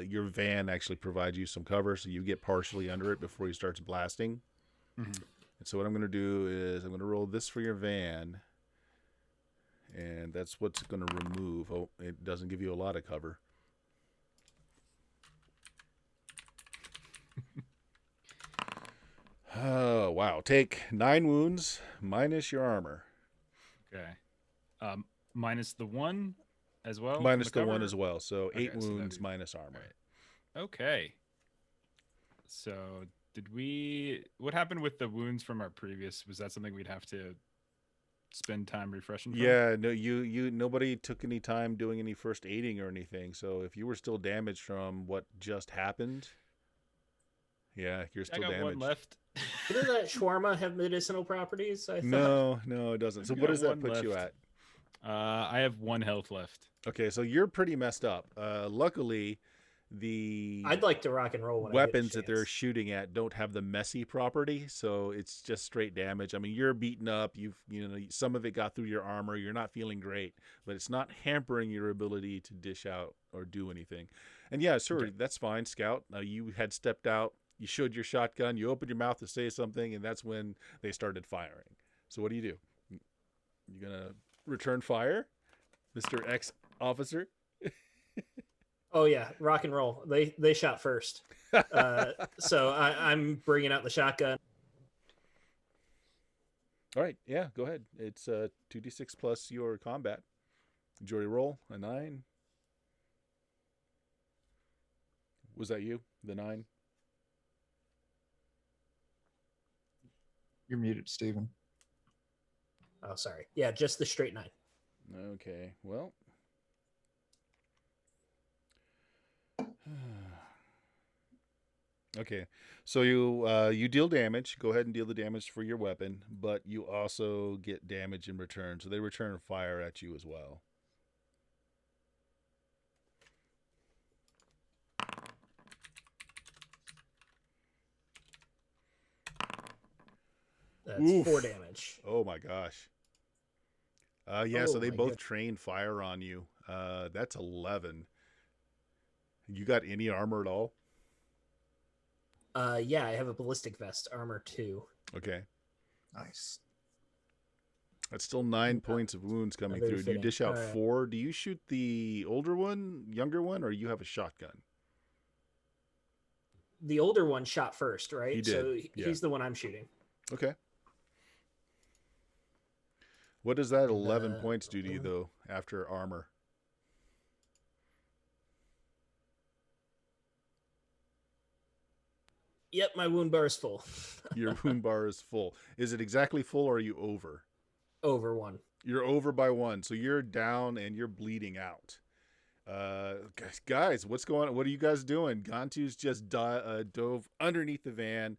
your van actually provides you some cover, so you get partially under it before he starts blasting. Mm-hmm. And so what I'm going to do is I'm going to roll this for your van, and that's what's going to remove. Oh, it doesn't give you a lot of cover. Oh, wow. Take 9 wounds minus your armor. Okay. Minus the 1 as well. Minus from the 1 cover? as well. So Okay, 8 so that'd wounds be- minus armor. All right. Okay. So what happened with the wounds from our previous? Was that something we'd have to spend time refreshing from? Yeah, no, nobody took any time doing any first aiding or anything. So if you were still damaged from what just happened, yeah, you're I still got one damaged. left. Doesn't that shawarma have medicinal properties? I thought. No, it doesn't. So I've what got does that one put you left. at? I have 1 health left. Okay, so you're pretty messed up. Luckily, the I'd like to rock and roll when weapons I that get a they're chance. shooting at don't have the messy property, so it's just straight damage. I mean, you're beaten up. Some of it got through your armor. You're not feeling great, but it's not hampering your ability to dish out or do anything. And yeah, sure, Okay. that's fine, Scout. You had stepped out. You showed your shotgun. You opened your mouth to say something, and that's when they started firing. So what do? You gonna return fire, Mr. X officer? Oh yeah, rock and roll. They shot first, so I'm bringing out the shotgun. All right, yeah, go ahead. It's 2d6 plus your combat. Majority roll, a 9. Was that you? The 9? You're muted, Steven. Oh, sorry. Yeah, just the straight 9. Okay, well. Okay, so you deal damage. Go ahead and deal the damage for your weapon, but you also get damage in return. So they return fire at you as well. That's Oof. 4 damage. Oh my gosh. Yeah, Oh, so they my both goodness. train fire on you. That's 11. You got any armor at all? Yeah, I have a ballistic vest, armor 2. Okay. Nice. That's still 9 points of wounds coming very through. Do you fitting. dish out All right. 4? Do you shoot the older one, younger one, or you have a shotgun? The older one shot first, right? He did, So yeah. he's the one I'm shooting. Okay. What does that 11 points do to you, though, after armor? Yep, my wound bar is full. Your wound bar is full. Is it exactly full, or are you over? Over 1. You're over by 1, so you're down and you're bleeding out. Guys, what's going on? What are you guys doing? Gantu's just dove underneath the van.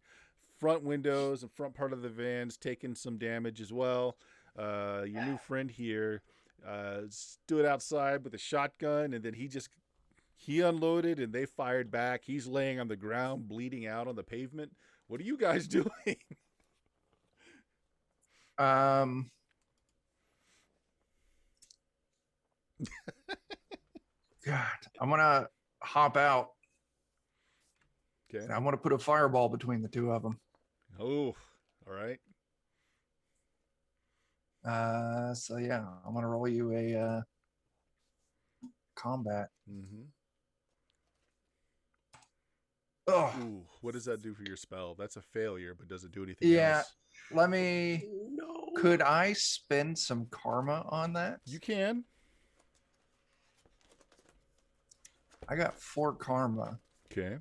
Front windows and front part of the van's taking some damage as well. Your new friend here stood outside with a shotgun, and then he unloaded and they fired back. He's laying on the ground, bleeding out on the pavement. What are you guys doing? God, I'm gonna hop out. Okay. And I want to put a fireball between the two of them. Oh, all right. So yeah, I'm gonna roll you a combat. Mm-hmm. Oh, Ooh, what does that do for your spell? That's a failure, but does it do anything yeah. else? Let me. No. Could I spend some karma on that? You can. I got 4 karma. Okay.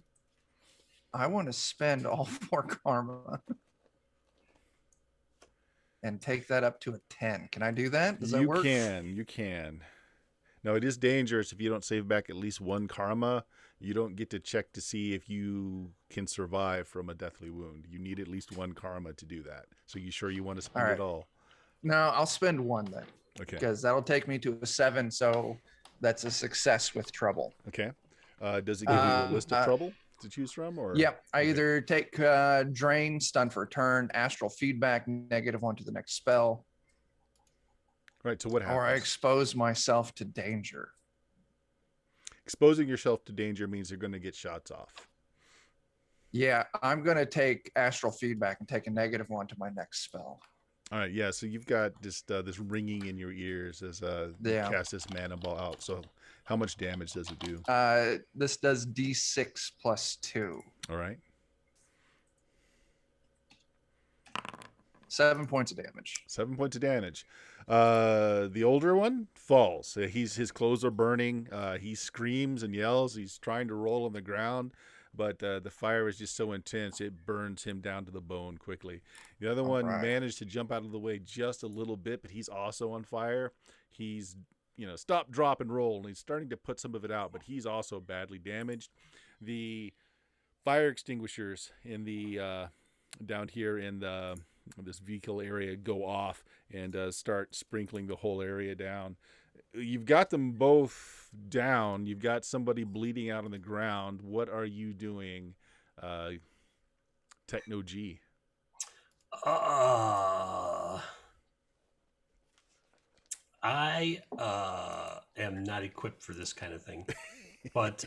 I want to spend all 4 karma and take that up to a 10. Can I do that? Does that work? You can. Now, it is dangerous if you don't save back at least 1 karma. You don't get to check to see if you can survive from a deathly wound. You need at least 1 karma to do that. So you sure you want to spend All right. it all? No, I'll spend 1 then. Okay. Because that'll take me to a 7. So that's a success with trouble. Okay. Does it give you a list of trouble to choose from? Or Yep. I okay. either take drain, stun for a turn, astral feedback, -1 to the next spell, Right. So what happens? or I expose myself to danger. Exposing yourself to danger means you're going to get shots off. Yeah, I'm going to take astral feedback and take a -1 to my next spell. All right, yeah. So you've got this ringing in your ears as you cast this mana ball out. So how much damage does it do? This does D6 plus 2. All right. 7 points of damage. 7 points of damage. The older one falls. His clothes are burning. He screams and yells. He's trying to roll on the ground, but the fire is just so intense it burns him down to the bone quickly. The other one managed to jump out of the way just a little bit, but he's also on fire. He's stop, drop, and roll, and he's starting to put some of it out, but he's also badly damaged. The fire extinguishers in the down here in this vehicle area go off and start sprinkling the whole area down. You've got them both down. You've got somebody bleeding out on the ground. What are you doing, Techno G? I am not equipped for this kind of thing, but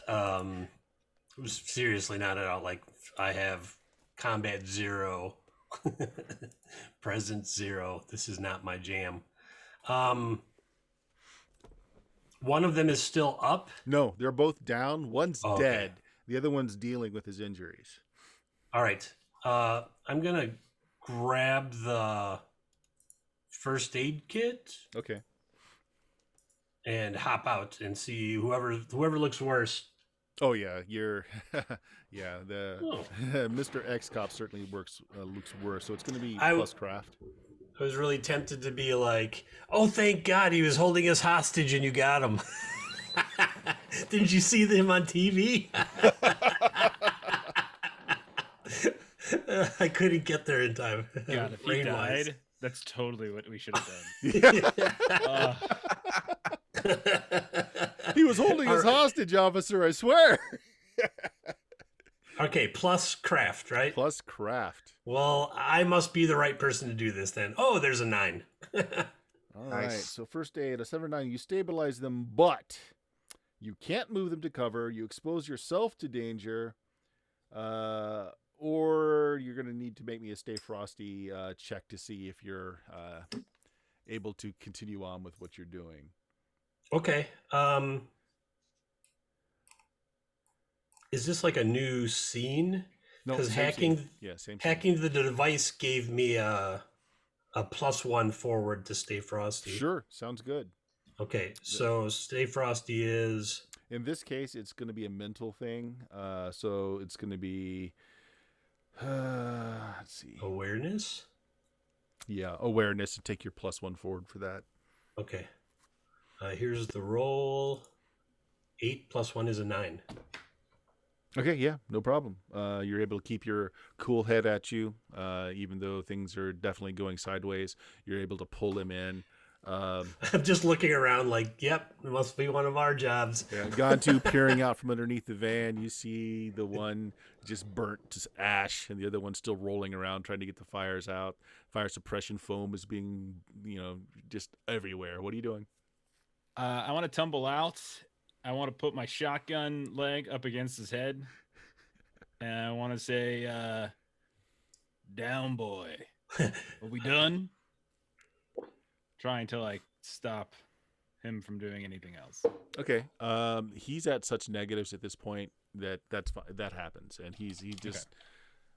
seriously not at all. Like, I have combat 0, presence 0. This is not my jam. One of them is still up. No, they're both down. One's dead. The other one's dealing with his injuries. All right. I'm gonna grab the first aid kit. Okay. And hop out and see whoever looks worse. Oh yeah, you're Mr. X Cop certainly looks worse, so it's going to be plus craft. I was really tempted to be like, "Oh, thank God he was holding us hostage and you got him." Didn't you see him on TV? I couldn't get there in time. God, if he died, that's totally what we should have done. He was holding his hostage, officer, I swear. Okay, plus craft, right? Plus craft. Well, I must be the right person to do this then. Oh, there's a 9. All right, so first aid, a 7 or 9. You stabilize them, but you can't move them to cover. You expose yourself to danger, or you're going to need to make me a Stay Frosty check to see if you're able to continue on with what you're doing. Okay. Is this like a new scene? No, because hacking the device gave me a +1 forward to Stay Frosty. Sure, sounds good. Okay, so Stay Frosty is... In this case, it's going to be a mental thing. So it's going to be... let's see. Awareness? Yeah, awareness, and take your +1 forward for that. Okay. Here's the roll. 8 + 1 is a 9. Okay, yeah, no problem. You're able to keep your cool head at you, even though things are definitely going sideways. You're able to pull him in. I'm just looking around like, yep, it must be one of our jobs. Yeah, Gantu peering out from underneath the van. You see the one just burnt to ash, and the other one still rolling around trying to get the fires out. Fire suppression foam is being, just everywhere. What are you doing? I want to tumble out. I want to put my shotgun leg up against his head. And I want to say, down, boy. Are we done? Trying to, stop him from doing anything else. Okay. He's at such negatives at this point that's fine. That happens. And he just...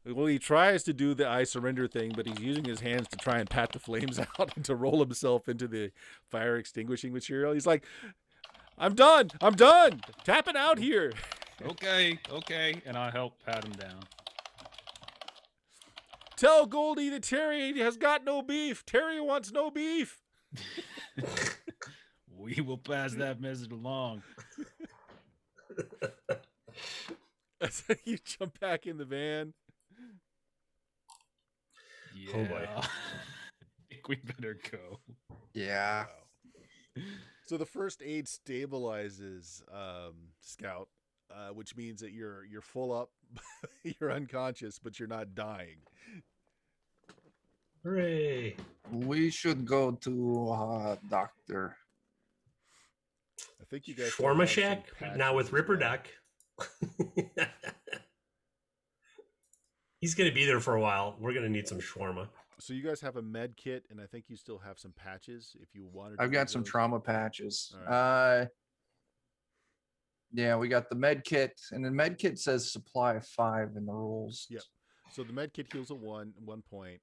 Okay. Well, he tries to do the I surrender thing, but he's using his hands to try and pat the flames out and to roll himself into the fire extinguishing material. He's like, I'm done. Tapping out here. Okay. And I'll help pat him down. Tell Goldie that Terry has got no beef. Terry wants no beef. We will pass that message along. So you jump back in the van. Yeah. Oh boy. I think we better go. Yeah. Wow. So the first aid stabilizes Scout, which means that you're full up, you're unconscious, but you're not dying. Hooray! We should go to doctor. I think you guys Shawarma Shack now with Ripper Duck. He's going to be there for a while. We're going to need some shawarma. So you guys have a med kit, and I think you still have some patches if you wanted. I've got some trauma patches. Right. Yeah, we got the med kit, and the med kit says supply of 5 in the rules. Yep. So the med kit heals at one point.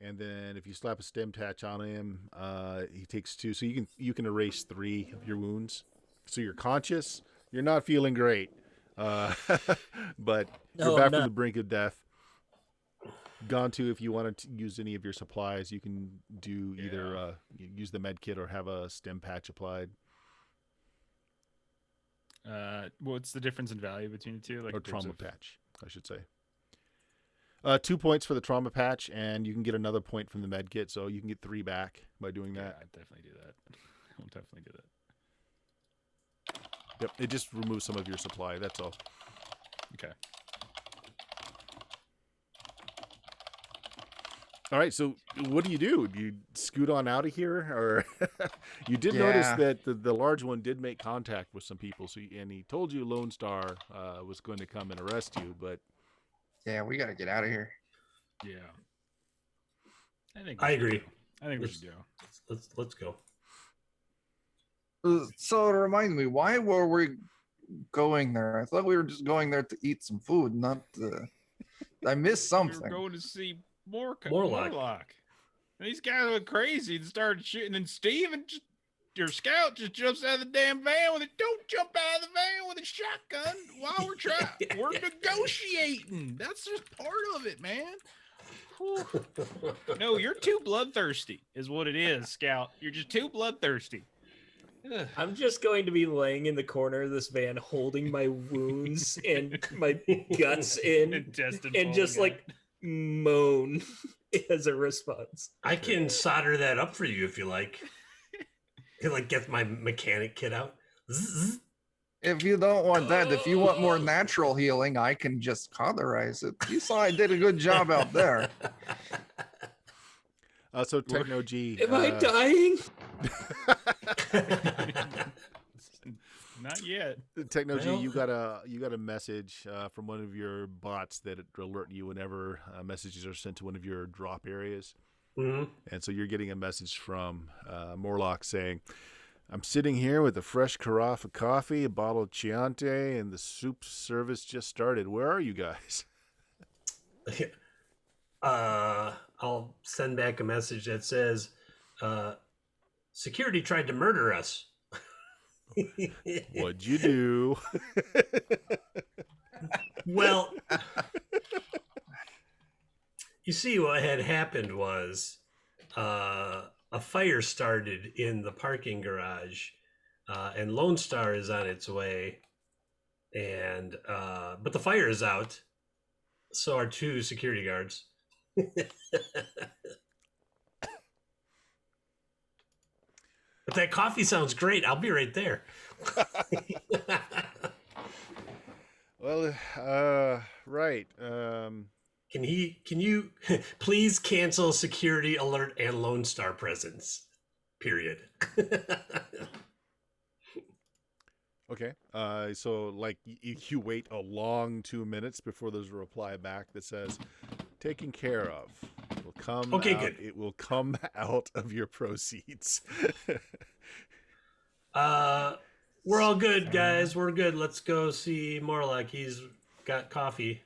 And then if you slap a stim patch on him, he takes 2. So you can erase 3 of your wounds. So you're conscious. You're not feeling great, but No, you're I'm back from not. the brink of death. Gone to, if you want to use any of your supplies, you can do either use the med kit or have a stim patch applied. What's the difference in value between the two? Like Or in terms trauma of- patch, I should say. 2 points for the trauma patch, and you can get another point from the med kit, so you can get 3 back by doing Yeah, that. I'd definitely do that. I'll definitely do that. Yep, it just removes some of your supply. That's all. Okay. All right, so what do? Do you scoot on out of here, or you did notice Yeah. that the large one did make contact with some people, and he told you Lone Star was going to come and arrest you, but Yeah, we got to get out of here. Yeah. I agree. I think we should go. Let's go. So remind me, why were we going there? I thought we were just going there to eat some food, not to... I missed We were something. going to see Morlock. Morlock. And these guys went crazy and started shooting. And Steven, your scout, just jumps out of the damn van with it. Don't jump out of the van with a shotgun while we're trying. We're negotiating. That's just part of it, man. Whew. No, you're too bloodthirsty, is what it is, Scout. You're just too bloodthirsty. Ugh. I'm just going to be laying in the corner of this van, holding my wounds and my guts in, Intestine and just falling like moan as a response. I can solder that up for you if you like. Like get my mechanic kit out. Zzz. If you don't want that, if you want more natural healing, I can just cauterize it. You saw I did a good job out there. so Techno G. Am I dying? Not yet. Techno G, Well- you got a message from one of your bots that alert you whenever messages are sent to one of your drop areas. Mhm. And so you're getting a message from Morlock saying, I'm sitting here with a fresh carafe of coffee, a bottle of Chianti, and the soup service just started. Where are you guys? I'll send back a message that says, security tried to murder us. What'd you do? Well, you see, what had happened was a fire started in the parking garage, and Lone Star is on its way, and but the fire is out. So are 2 security guards. But that coffee sounds great. I'll be right there. Well, right. Can you please cancel security alert and Lone Star presence? Period. Okay. So like you wait a long 2 minutes before there's a reply back that says, "Taken care of. It will come. Okay, out, good. It will come out of your proceeds." We're all good, guys. We're good. Let's go see Morlock. He's got coffee.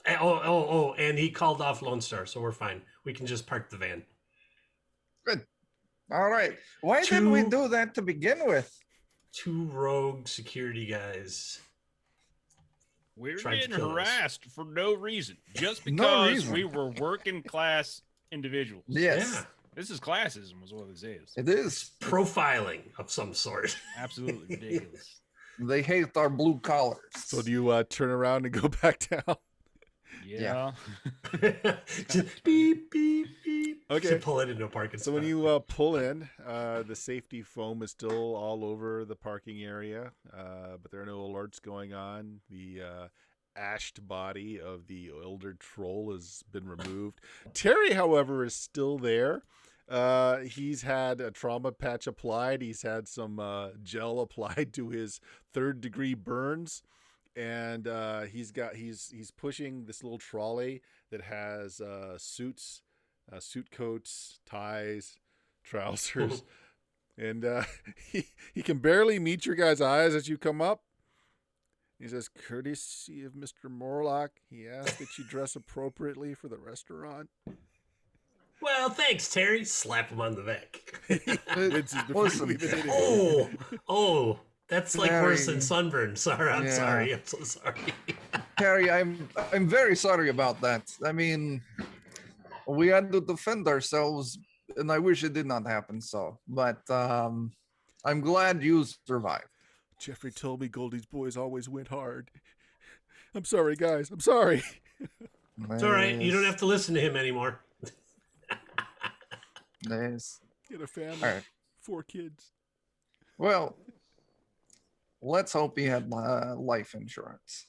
And he called off Lone Star, so we're fine. We can just park the van. All right. Why didn't we 2 do that to begin with? 2 rogue security guys. We're Tried to getting kill us. harassed for no reason, just No because reason. we were working class individuals. Yes, Yeah. This is classism, is what this is. it is. Profiling of some sort. Absolutely ridiculous. They hate our blue collars. So do you turn around and go back down? Yeah. Just beep, beep, beep. Okay. To pull it into a parking So when spot. you pull in, the safety foam is still all over the parking area, but there are no alerts going on. The ashed body of the elder troll has been removed. Terry, however, is still there. He's had a trauma patch applied. He's had some gel applied to his 3rd-degree burns. And he's pushing this little trolley that has suits, suit coats, ties, trousers, and he can barely meet your guys' eyes as you come up. He says, courtesy of Mr. Morlock, he asked that you dress appropriately for the restaurant. Well, thanks, Terry. Slap him on the back. Vince's before you Listen. even hit him. Oh, that's like worse than Terry. sunburn. Sorry, I'm Yeah. sorry. I'm so sorry. Terry, I'm very sorry about that. I mean, we had to defend ourselves, and I wish it did not happen so. But I'm glad you survived. Jeffrey told me Goldie's boys always went hard. I'm sorry, guys. I'm sorry. It's all right. You don't have to listen to him anymore. Nice. Get a family. All right. 4 kids. Well, let's hope he had life insurance.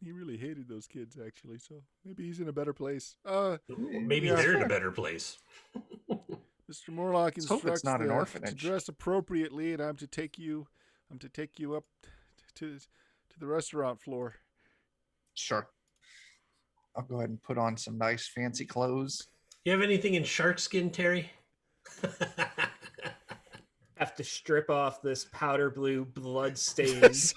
He really hated those kids, actually, so maybe he's in a better place. Maybe Yeah. they're in a better place. Mr. Morlock Let's hope instructs it's not an to orphanage. dress appropriately, and I'm to take you up to the restaurant floor. Sure. I'll go ahead and put on some nice fancy clothes. You have anything in shark skin, Terry? Have to strip off this powder blue blood stains.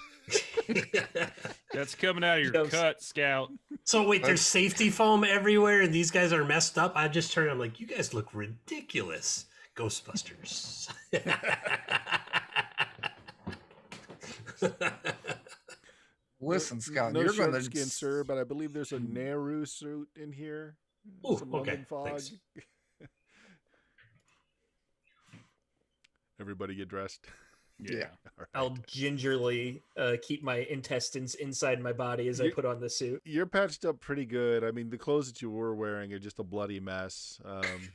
That's coming out of your Yes. cut, Scout. So wait, there's safety foam everywhere, and these guys are messed up. I just turned. I'm like, you guys look ridiculous, Ghostbusters. Listen, Scott, No you're shark going to skin, sir, but I believe there's a Nehru suit in here. Ooh, Some okay, London fog. thanks. Everybody get dressed. Yeah. All right. I'll gingerly keep my intestines inside my body as I You- put on the suit. You're patched up pretty good. I mean, the clothes that you were wearing are just a bloody mess.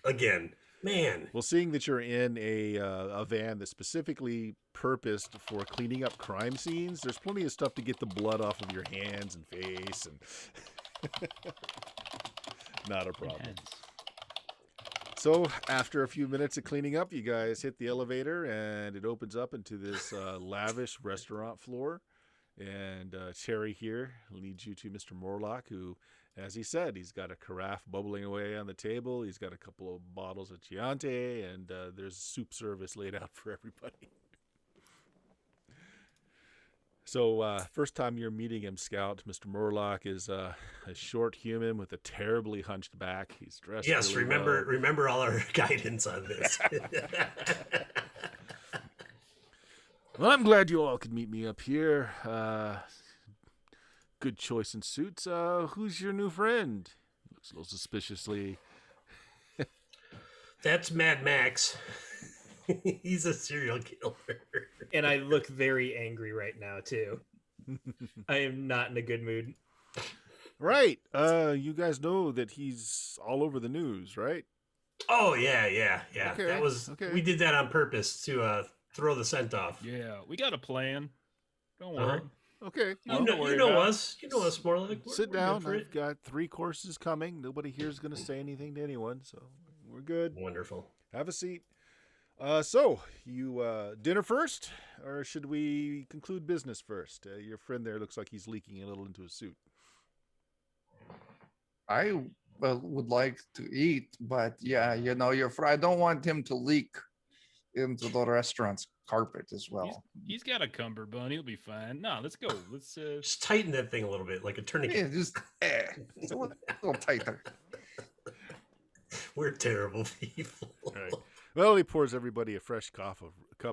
Again, man. Well, seeing that you're in a van that's specifically purposed for cleaning up crime scenes, there's plenty of stuff to get the blood off of your hands and face, and not a problem. Intense. So after a few minutes of cleaning up, you guys hit the elevator, and it opens up into this lavish restaurant floor. And Terry here leads you to Mr. Morlock, who, as he said, he's got a carafe bubbling away on the table. He's got a couple of bottles of Chianti, and there's soup service laid out for everybody. So first time you're meeting him, Scout, Mr. Morlock is a short human with a terribly hunched back. He's dressed Yes, really remember all our guidance on this. Well, I'm glad you all could meet me up here. Good choice in suits. Who's your new friend? Looks a little suspiciously. That's Mad Max. He's a serial killer. And I look very angry right now, too. I am not in a good mood. Right. You guys know that he's all over the news, right? Oh yeah. Okay, That was okay. we did that on purpose to throw the scent off. Yeah, we got a plan. Don't Uh-huh. worry. Okay. You Well, know, worry about it. us. You know us more like. sit down. I've got 3 courses coming. Nobody here is going to say anything to anyone, so we're good. Wonderful. Have a seat. So, you dinner first, or should we conclude business first? Your friend there looks like he's leaking a little into his suit. I would like to eat, but yeah, I don't want him to leak into the restaurant's carpet as well. He's got a cummerbund. He'll be fine. No, let's go. Let's. Just tighten that thing a little bit, like a tourniquet. Yeah, just a little tighter. We're terrible people. All right. Well, he pours everybody a fresh cup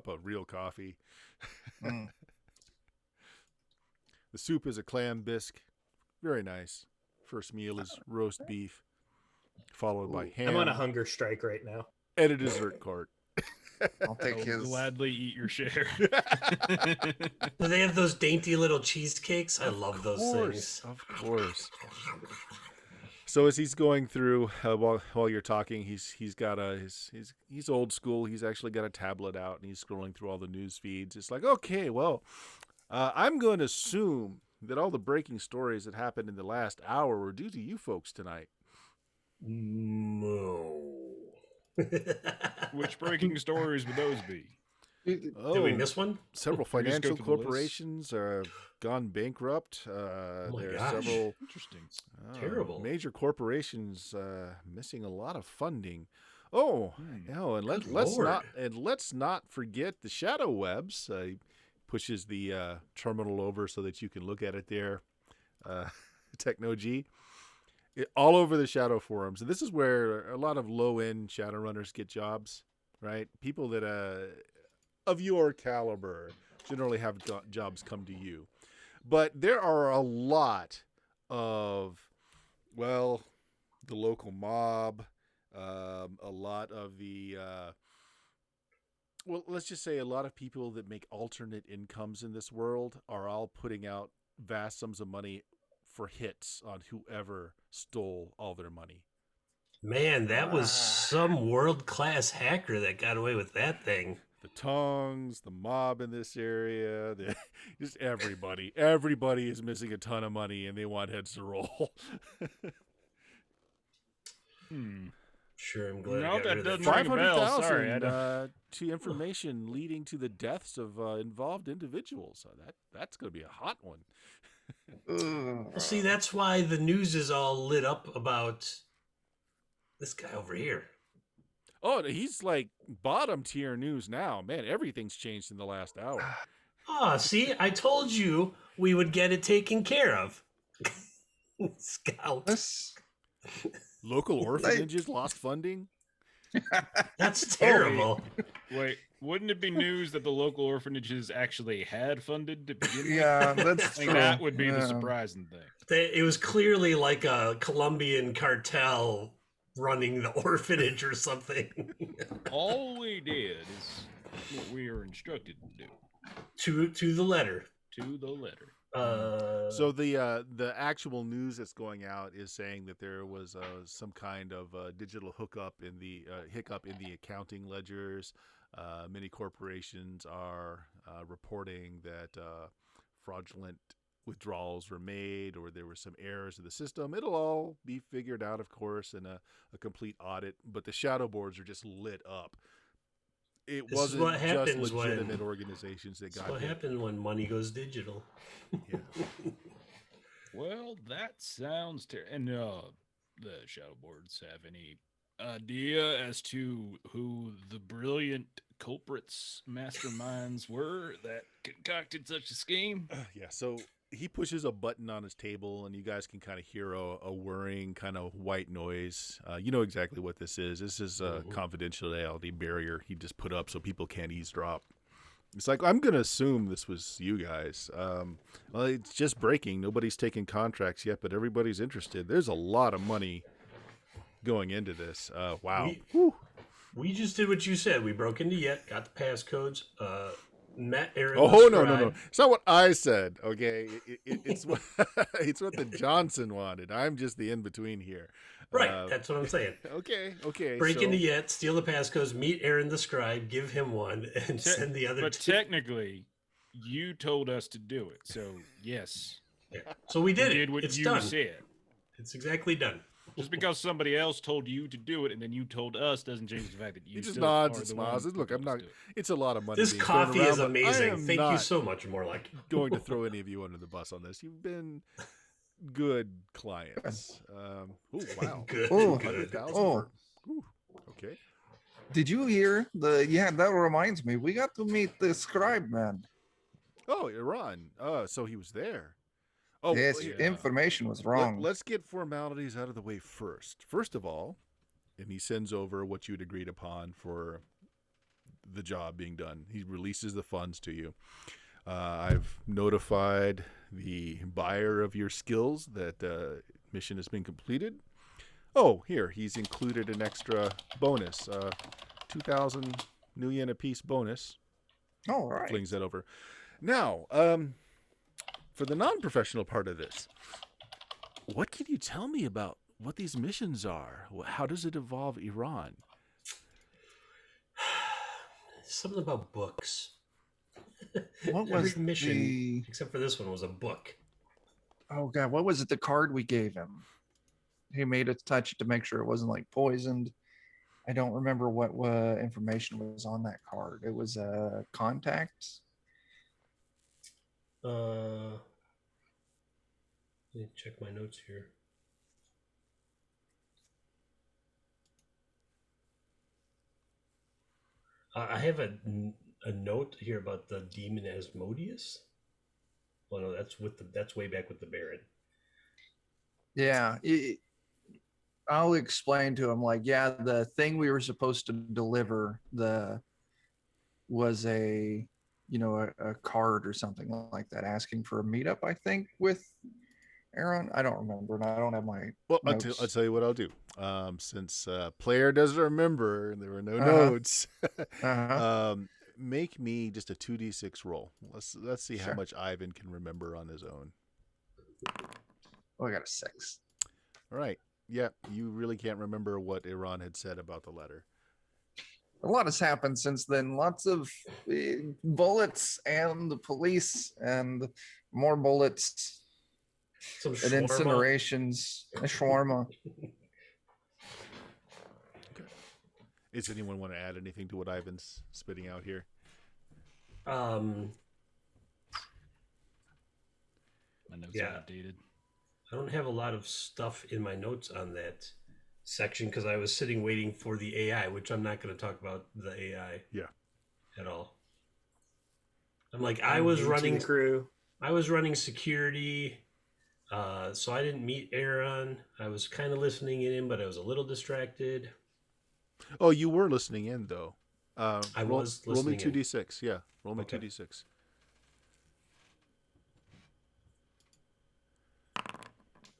of real coffee. Mm. The soup is a clam bisque. Very nice. First meal is roast beef, followed by ham I'm on a hunger strike right now. and a dessert cart. I'll take I'll his. gladly eat your share. Do they have those dainty little cheesecakes? I love those things. Of course. So as he's going through while you're talking, he's got he's old school. He's actually got a tablet out and he's scrolling through all the news feeds. It's like, okay, well, I'm going to assume that all the breaking stories that happened in the last hour were due to you folks tonight. No. Which breaking stories would those be? Oh, Did we miss one? several We just go financial through the list? corporations are gone bankrupt. my There are gosh. several Interesting. Terrible. major corporations missing a lot of funding. Oh, Hmm. no, and Good let's Lord. not forget the shadow webs. pushes the terminal over so that you can look at it there. Techno-G. All over the Shadow forums. And this is where a lot of low-end Shadowrunners get jobs, right? People that of your caliber generally have jobs come to you. But there are a lot of, well, the local mob, a lot of the, well, let's just say a lot of people that make alternate incomes in this world are all putting out vast sums of money for hits on whoever stole all their money. Man, that was some world-class hacker that got away with that thing. The tongues, the mob in this area, just everybody. Everybody is missing a ton of money and they want heads to roll. Sure, I'm glad. No, I got rid that of doesn't ring a bell. Sorry, I 500,000 to information leading to the deaths of involved individuals. So that's going to be a hot one. Well, see, that's why the news is all lit up about this guy over here. Oh, he's like bottom tier news now. Man, everything's changed in the last hour. Oh, see, I told you we would get it taken care of. Scout. Local orphanages lost funding. That's terrible. Wait, wouldn't it be news that the local orphanages actually had funded to begin with? Yeah, that's I think true. that would be the Yeah. surprising thing. It was clearly like a Colombian cartel running the orphanage or something. All we did is what we were instructed to do. To the letter. To the letter. So the actual news that's going out is saying that there was some kind of digital hiccup in the accounting ledgers. Many corporations are reporting that fraudulent withdrawals were made, or there were some errors in the system. It'll all be figured out, of course, in a complete audit. But the shadow boards are just lit up. It This is wasn't what just happens legitimate organizations that That's got what hit. happened when money goes digital. Yeah. Well, that sounds terrible. And the shadow boards have any idea as to who the brilliant culprits, masterminds were that concocted such a scheme? Yeah, so he pushes a button on his table, and you guys can kind of hear a whirring kind of white noise. You know exactly what this is. This is a confidentiality barrier he just put up so people can't eavesdrop. It's like, I'm going to assume this was you guys. Well, it's just breaking. Nobody's taken contracts yet, but everybody's interested. There's a lot of money going into this. Wow. We just did what you said. We broke into Yet, got the passcodes, met Aaron. Oh, no. It's not what I said, okay? It's what it's what the Johnson wanted. I'm just the in-between here. Right, that's what I'm saying. Okay. Break into Yet, steal the passcodes, meet Aaron the scribe, give him one, and send the other But two. technically, you told us to do it. So, yes. Yeah. So we did You it. did what It's you done. said. It's exactly done. Just because somebody else told you to do it and then you told us doesn't change the fact that you He just still nods are and the one smiles. who Look, I'm not. proposed it. It's a lot of money. This being thrown coffee around, is but I amazing. am Thank you not so much, more like going to throw any of you under the bus on this. You've been good clients. Oh wow, Good. Oh. 100,000. Oh. Okay. Did you hear that reminds me. We got to meet the scribe man. Oh, Iran. So he was there. Oh, Yes, well, information was wrong. Let's get formalities out of the way first. First of all, and he sends over what you'd agreed upon for the job being done. He releases the funds to you. I've notified the buyer of your skills that mission has been completed. Oh, here, he's included an extra bonus, 2,000 new yen apiece bonus. All right. Flings that over. Now, for the non-professional part of this, what can you tell me about what these missions are? How does it involve Iran? something about books. What Every was mission, except for this one, was a book. Oh god, what was it? The card we gave him. He made us touch it to make sure it wasn't like poisoned. I don't remember what information was on that card. It was contacts. Let me check my notes here. I have a note here about the demon Asmodeus. Well, no, that's way back with the Baron. Yeah, I'll explain to him like, yeah, the thing we were supposed to deliver was a a card or something like that asking for a meetup, I think, with Aaron. I don't remember, and I don't have my Well, notes. I'll tell you what I'll do. Since player doesn't remember and there were no Uh-huh. notes, Uh-huh. make me just a 2d6 roll. Let's see how Sure. much Ivan can remember on his own. Oh, I got a 6. All right. Yeah, you really can't remember what Iran had said about the letter. A lot has happened since then. Lots of bullets and the police and more bullets Some and shawarma. incinerations, a shawarma. Does anyone want to add anything to what Ivan's spitting out here? My notes Yeah. are updated. I don't have a lot of stuff in my notes on that section because I was sitting waiting for the AI, which I'm not going to talk about the AI. Yeah. At all. I'm like, I'm new to the crew. I was running security, so I didn't meet Aaron. I was kind of listening in, but I was a little distracted. Oh, you were listening in though. I roll, was roll me listening in. 2d6. Yeah, roll me Okay. 2d6.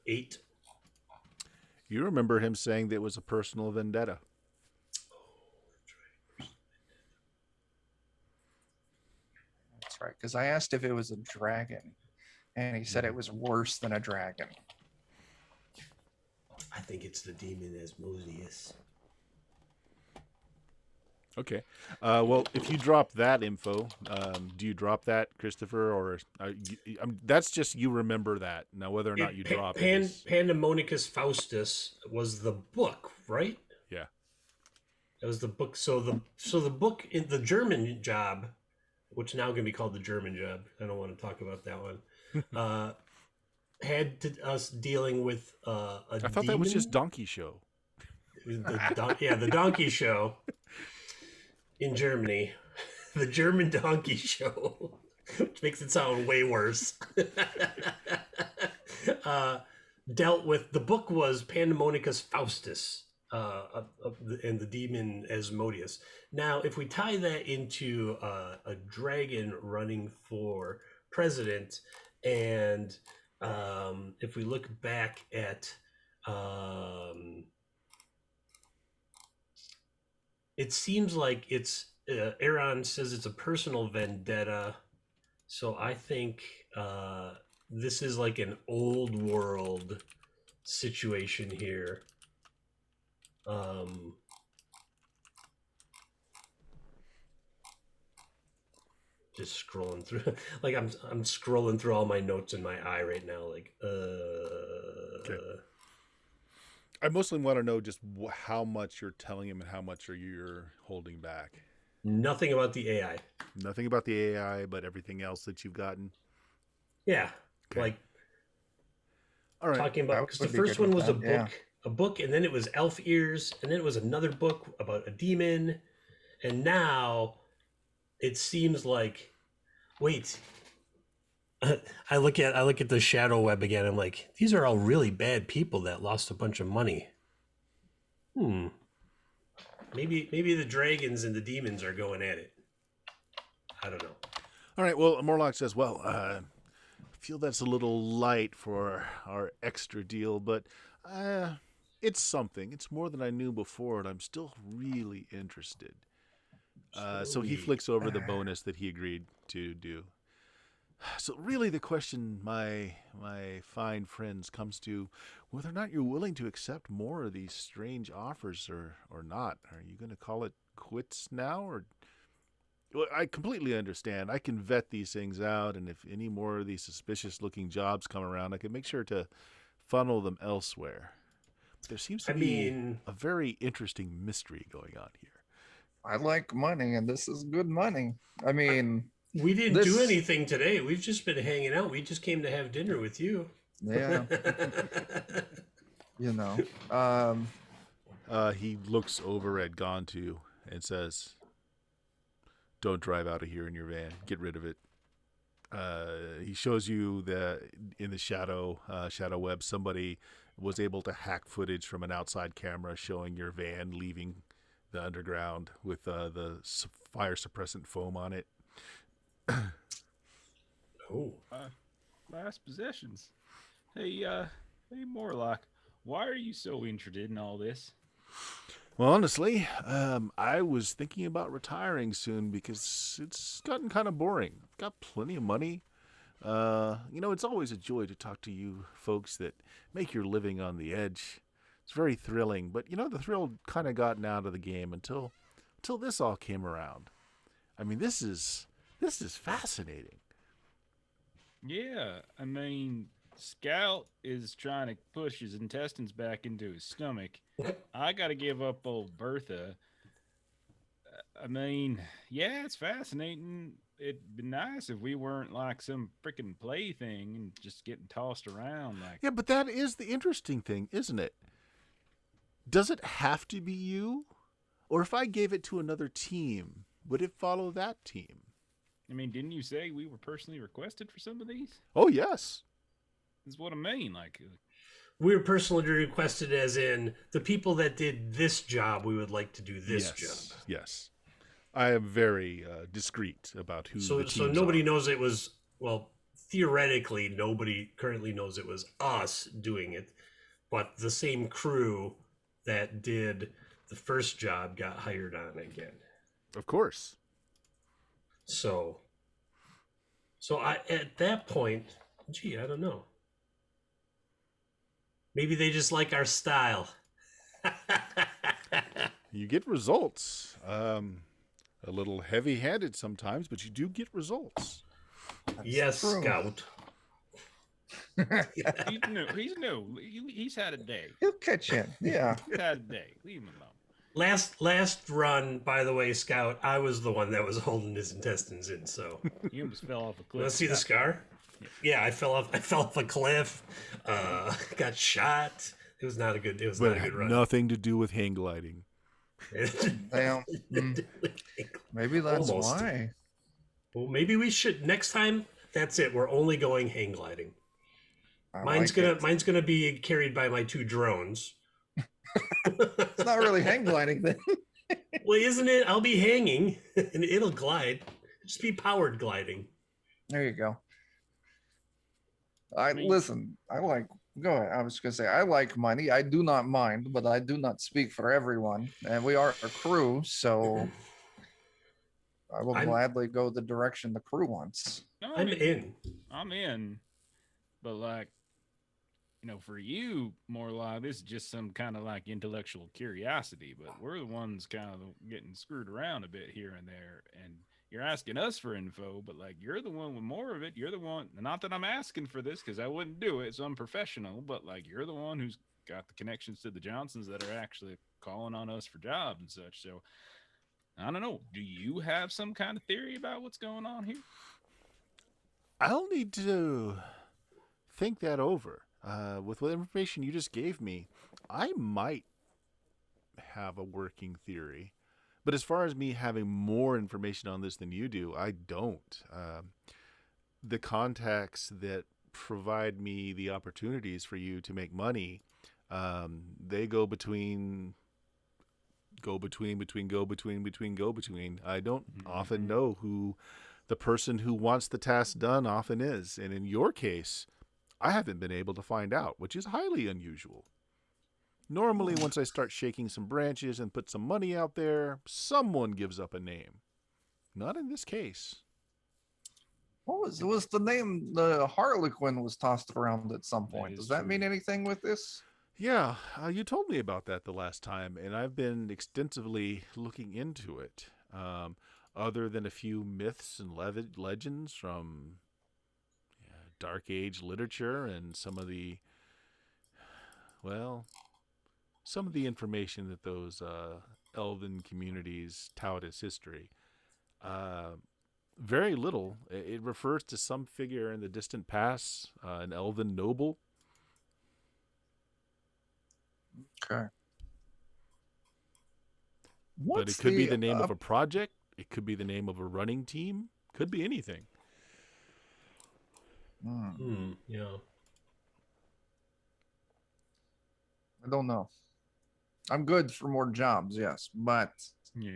8. You remember him saying that it was a personal vendetta. That's right, because I asked if it was a dragon, and he said it was worse than a dragon. I think it's the demon Asmodeus. Okay. Well, if you drop that info, do you drop that, Christopher, or that's just you remember that now? Whether or not you drop it, is... Pandemonicus Faustus was the book, right? Yeah. That was the book. So the book in the German job, which now can be called the German job. I don't want to talk about that one. Had us dealing with a I thought demon. that was just Donkey Show. The Donkey Show in Germany, the German Donkey Show, which makes it sound way worse. Dealt with the book was Pandemonicus Faustus, and the demon Asmodeus. Now, if we tie that into a dragon running for president, and if we look back at it seems like it's Aaron says it's a personal vendetta, so I think this is like an old world situation here. Just scrolling through, like I'm scrolling through all my notes in my eye right now, like Okay. I mostly want to know just how much you're telling him and how much are you holding back. Nothing about the AI. Nothing about the AI, but everything else that you've gotten. Yeah, okay. Like all right. Talking about, because the first one was a book, and then it was elf ears, and then it was another book about a demon, and now it seems like, wait. I look at the shadow web again. I'm like, these are all really bad people that lost a bunch of money. Maybe the dragons and the demons are going at it. I don't know. All right. Well, Morlock says, well, I feel that's a little light for our extra deal, but it's something. It's more than I knew before, and I'm still really interested. So he flicks over the bonus that he agreed to do. So really the question, my fine friends, comes to whether or not you're willing to accept more of these strange offers or not. Are you going to call it quits now? Or well, I completely understand. I can vet these things out, and if any more of these suspicious-looking jobs come around, I can make sure to funnel them elsewhere. But there seems to be a very interesting mystery going on here. I like money, and this is good money. I mean... We didn't do anything today. We've just been hanging out. We just came to have dinner with you. Yeah. You know. He looks over at Gontu and says, Don't drive out of here in your van. Get rid of it. He shows you that in the shadow web, somebody was able to hack footage from an outside camera showing your van leaving the underground with the fire suppressant foam on it. Oh, Last possessions. Hey, Morlock, why are you so interested in all this? Well, honestly, I was thinking about retiring soon because it's gotten kind of boring. I've got plenty of money. It's always a joy to talk to you folks that make your living on the edge. It's very thrilling, but the thrill kind of gotten out of the game until this all came around. I mean, this is fascinating. Yeah, I mean, Scout is trying to push his intestines back into his stomach. I got to give up old Bertha. I mean, yeah, it's fascinating. It'd be nice if we weren't like some freaking plaything and just getting tossed around like. Yeah, but that is the interesting thing, isn't it? Does it have to be you? Or if I gave it to another team, would it follow that team? I mean, didn't you say we were personally requested for some of these? Oh, yes. That's what I mean. Like, we were personally requested, as in the people that did this job. We would like to do this job. Yes. I am very discreet about who the teams So nobody are. knows it was, well, theoretically, nobody currently knows it was us doing it, but the same crew that did the first job got hired on again. Of course. So at that point, I don't know. Maybe they just like our style. You get results. A little heavy-handed sometimes, but you do get results. Yes, true. Scout. he's new. He's had a day. He'll catch in. Yeah. He's had a day. Leave him alone. Last run, by the way, Scout, I was the one that was holding his intestines in. So You almost fell off a cliff. let's see the scar. Yeah, I fell off a cliff. Got shot. It was not a good. It was But not it a had good run. nothing to do with hang gliding. Damn. Maybe that's Almost. why. Well, maybe we should next time. That's it. We're only going hang gliding. I Mine's like it. mine's gonna be carried by my 2 drones. It's not really hang gliding then. Well, isn't it? I'll be hanging and it'll glide. Just be powered gliding. There you go. mean- Listen. Go ahead. I was gonna say I like money. I do not mind, but I do not speak for everyone. And we are a crew, so I will I'm- gladly go the direction the crew wants. No, I'm in. I'm in. But like, for you, more like this is just some kind of like intellectual curiosity. But we're the ones kind of getting screwed around a bit here and there. And you're asking us for info, but like you're the one with more of it. You're the one. Not that I'm asking for this because I wouldn't do it. So I'm professional. But like you're the one who's got the connections to the Johnsons that are actually calling on us for jobs and such. So I don't know. Do you have some kind of theory about what's going on here? I'll need to think that over. With what information you just gave me, I might have a working theory. But as far as me having more information on this than you do, I don't. The contacts that provide me the opportunities for you to make money, they go between. I don't often know who the person who wants the task done often is. And in your case, I haven't been able to find out, which is highly unusual. Normally, once I start shaking some branches and put some money out there, someone gives up a name. Not in this case. What was the name? The Harlequin was tossed around at some point. is Does that mean true. anything with this? Yeah, you told me about that the last time, and I've been extensively looking into it. Other than a few myths and legends from Dark Age literature and some of the information that those elven communities tout as history. Very little. It refers to some figure in the distant past, an elven noble. Okay. But it could be the name of a project It could be the name of a running team. Could be anything. Yeah. I don't know. I'm good for more jobs, yes, but Yeah.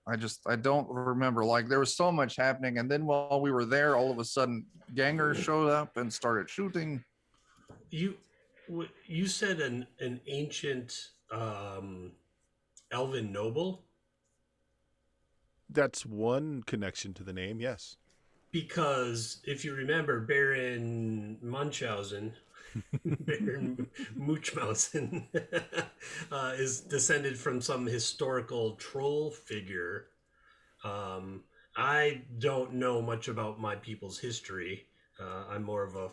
I don't remember. Like there was so much happening, and then while we were there, all of a sudden gangers showed up and started shooting. You said an ancient elven noble, That's one connection to the name, yes. because if you remember Baron Munchausen, Baron Munchausen, is descended from some historical troll figure. I don't know much about my people's history. I'm more of a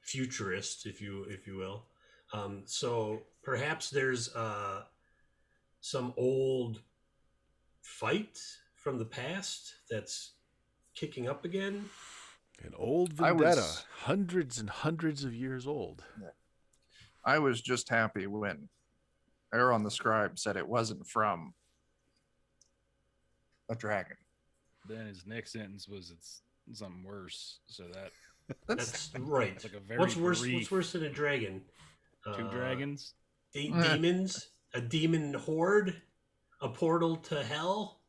futurist, if you will. So perhaps there's some old fight from the past that's kicking up again. An old I vendetta, was- hundreds and hundreds of years old. I was just happy when Aaron the Scribe said it wasn't from a dragon. Then his next sentence was it's something worse. So That's right. that's like a very What's worse? brief What's worse than a dragon? two dragons. Demons, a demon horde, a portal to hell.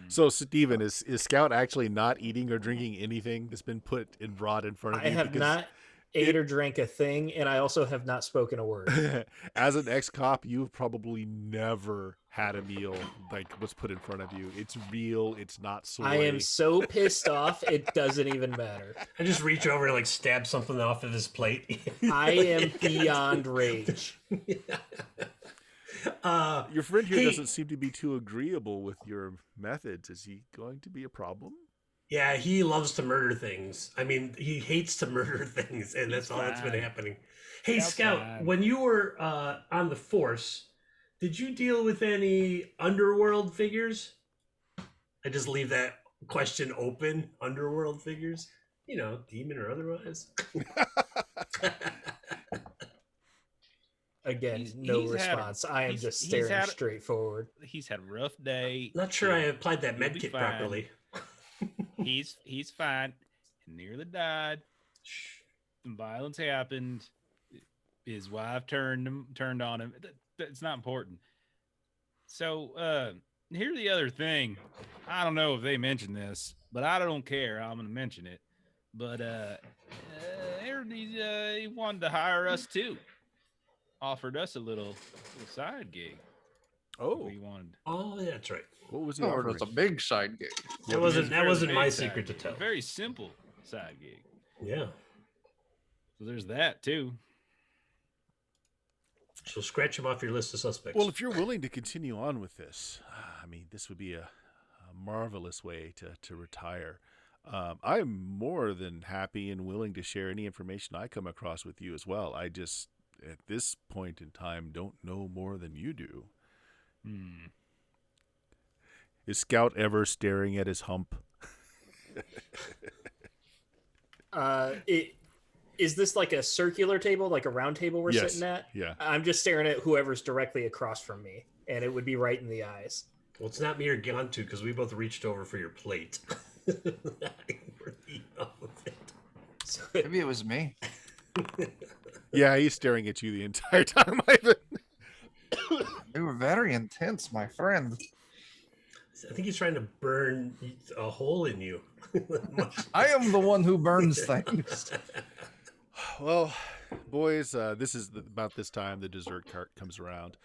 So, Steven, is Scout actually not eating or drinking anything that's been put and brought in front of I you? have Because not ate or drank a thing, and I also have not spoken a word. as an ex-cop, you've probably never had a meal like what's put in front of you. It's real. It's not soy. I am so pissed off, it doesn't even matter. I just reach over and like stab something off of his plate. I am beyond rage. Your friend here Hey. doesn't seem to be too agreeable with your methods. Is he going to be a problem? Yeah, he loves to murder things. I mean, he hates to murder things, and that's He's all that's been fine. happening. Hey, He's Scout, fine. when you were on the Force, did you deal with any underworld figures? I just leave that question open. Underworld figures, demon or otherwise. Again, He's- no he's had- response. I am he's- just he's staring had- straight forward. He's had a rough day. Not sure I Yeah, applied that You'll med be kit fine. properly. He's fine. He nearly died. Some violence happened. His wife turned on him. That's not important. So here's the other thing. I don't know if they mentioned this, but I don't care. I'm gonna mention it. But he wanted to hire us too. Offered us a little side gig. Oh, We wanted. Oh, yeah, that's right. what was he Oh, offering? that's a big side gig. That wasn't Fairly my big side secret to gig, tell. Very simple side gig. Yeah. So there's that too. So scratch him off your list of suspects. Well, if you're willing to continue on with this, I mean, this would be a marvelous way to retire. I'm more than happy and willing to share any information I come across with you as well. I just, at this point in time, don't know more than you do. Is Scout ever staring at his hump? Is this like a circular table, like a round table we're Yes. sitting at? Yeah. I'm just staring at whoever's directly across from me, and it would be right in the eyes. Well, it's not me or Gantu because we both reached over for your plate. So, Maybe it was me. Yeah, he's staring at you the entire time, Ivan. They were very intense, my friend. I think he's trying to burn a hole in you. I am the one who burns things. Well, boys, this is about this time the dessert cart comes around.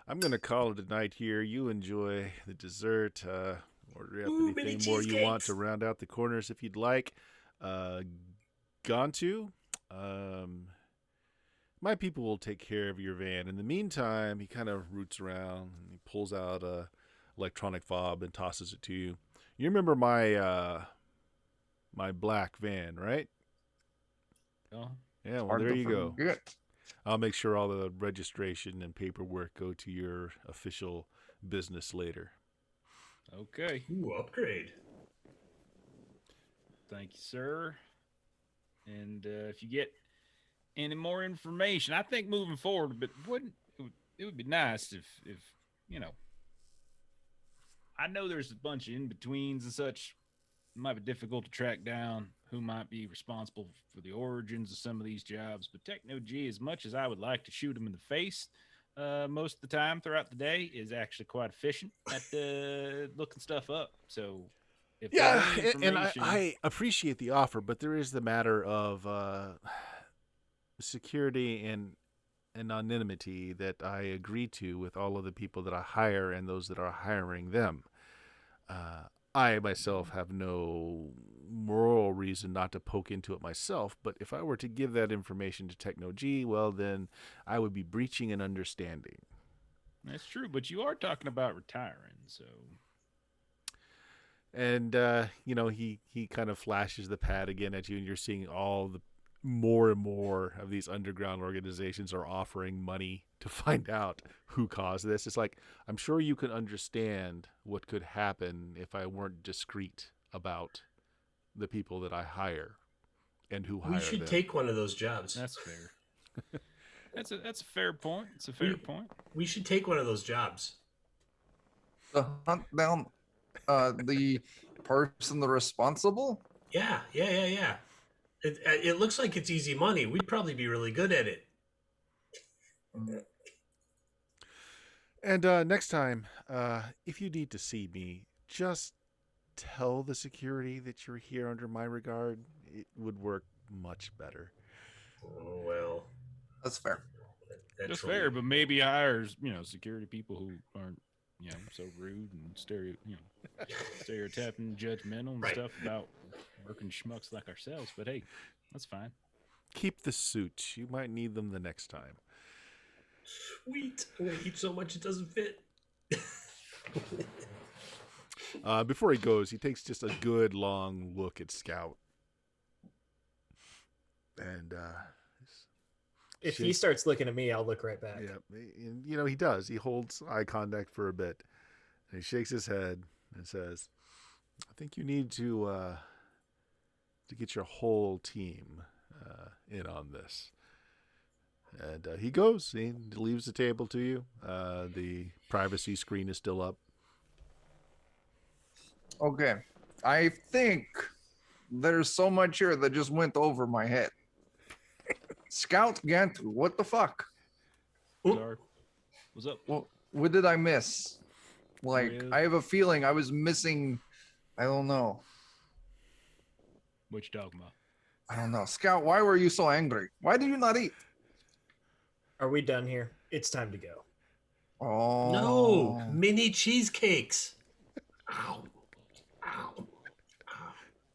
I'm going to call it a night here. You enjoy the dessert. Order up Ooh, mini anything more you want cheesecakes. to round out the corners if you'd like. Gantu, my people will take care of your van. In the meantime, he kind of roots around and he pulls out a electronic fob and tosses it to you. You remember my my black van, right? Oh, Yeah, well, Hard there to you go. forget. I'll make sure all the registration and paperwork go to your official business later. okay. Ooh, upgrade. Thank you, sir. And if you get any more information, I think moving forward, but it would be nice if you know, I know there's a bunch of in-betweens and such. It might be difficult to track down who might be responsible for the origins of some of these jobs, but Techno G, as much as I would like to shoot him in the face most of the time throughout the day, is actually quite efficient at looking stuff up. So if there's Yeah, any and information, I appreciate the offer, but there is the matter of security and anonymity that I agree to with all of the people that I hire and those that are hiring them. I myself have no moral reason not to poke into it myself, but if I were to give that information to Techno G, well, then I would be breaching an understanding. that's true, but you are talking about retiring, so And he kind of flashes the pad again at you, and you're seeing all the more and more of these underground organizations are offering money to find out who caused this. It's like, I'm sure you can understand what could happen if I weren't discreet about the people that I hire and who hire We should them. take one of those jobs. that's fair. That's a fair point. It's a fair point. We should take one of those jobs. To hunt down the person responsible. Yeah. It looks like it's easy money. We'd probably be really good at it. And next time, if you need to see me, just tell the security that you're here under my regard. It would work much better. Oh, well. That's fair. That's fair, but maybe hires, security people who aren't, so rude and stereotyping, judgmental and Right. stuff about working schmucks like ourselves. But hey, that's fine. Keep the suits. You might need them the next time. Sweet. I'm going to eat so much it doesn't fit. Before he goes, he takes just a good long look at Scout. And If he starts looking at me, I'll look right back. yeah, and, he does. He holds eye contact for a bit, and he shakes his head and says, "I think you need to get your whole team in on this." And he goes. He leaves the table to you. The privacy screen is still up. Okay. I think there's so much here that just went over my head. Scout Gantu, what the fuck? Sorry. What's up? What did I miss? Like, Really? I have a feeling I was missing, I don't know. What you talking about? I don't know. Scout, why were you so angry? Why did you not eat? Are we done here? It's time to go. Oh. No, mini cheesecakes. Ow.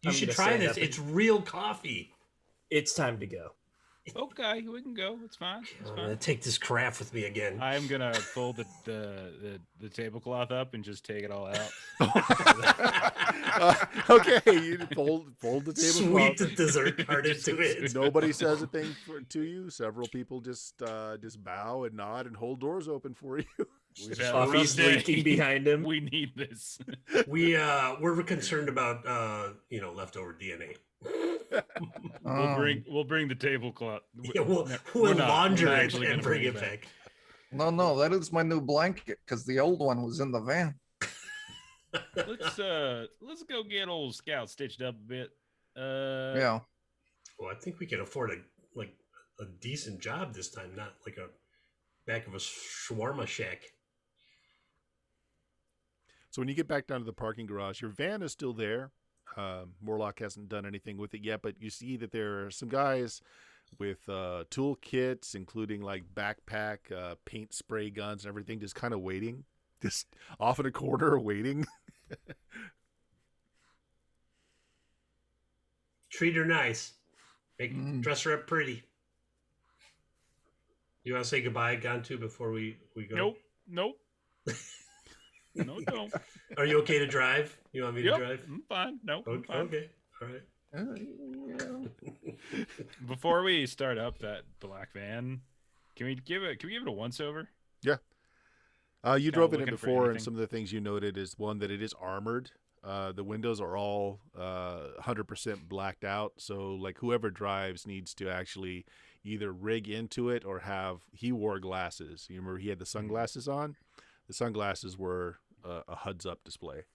You I'm should gonna try stand this. up and- It's real coffee. It's time to go. Okay, we can go. It's fine. It's I'm fine. gonna take this craft with me again. I'm gonna fold the tablecloth up and just take it all out. Okay, you fold the table. Sweep the dessert card into it. Nobody says a thing to you. Several people just bow and nod and hold doors open for you. We've had a Coffee's rough day. leaking behind him. We need this. We're concerned about leftover DNA. We'll bring the tablecloth. Yeah, we'll We're not launder it actually and gonna bring it back. No, that is my new blanket because the old one was in the van. Let's go get old Scout stitched up a bit. Yeah. Well, I think we can afford a decent job this time, not like a back of a shawarma shack. So when you get back down to the parking garage, your van is still there. Morlock hasn't done anything with it yet, but you see that there are some guys with tool kits, including like backpack, paint spray guns and everything, just kind of waiting, just off in a corner waiting. Treat her nice. Dress her up pretty. You want to say goodbye, Gantu, before we go? Nope. No, don't. Are you okay to drive? You want me to Yep, drive? I'm fine. Nope. I'm fine. Okay. All right. Before we start up that black van, can we give it a once over? Yeah. You Kinda drove it in looking for before, and anything. some of the things you noted is one, that it is armored. The windows are all 100% blacked out, so like whoever drives needs to actually either rig into it or he wore glasses. You remember he had the sunglasses on. The The sunglasses were a HUDs up display.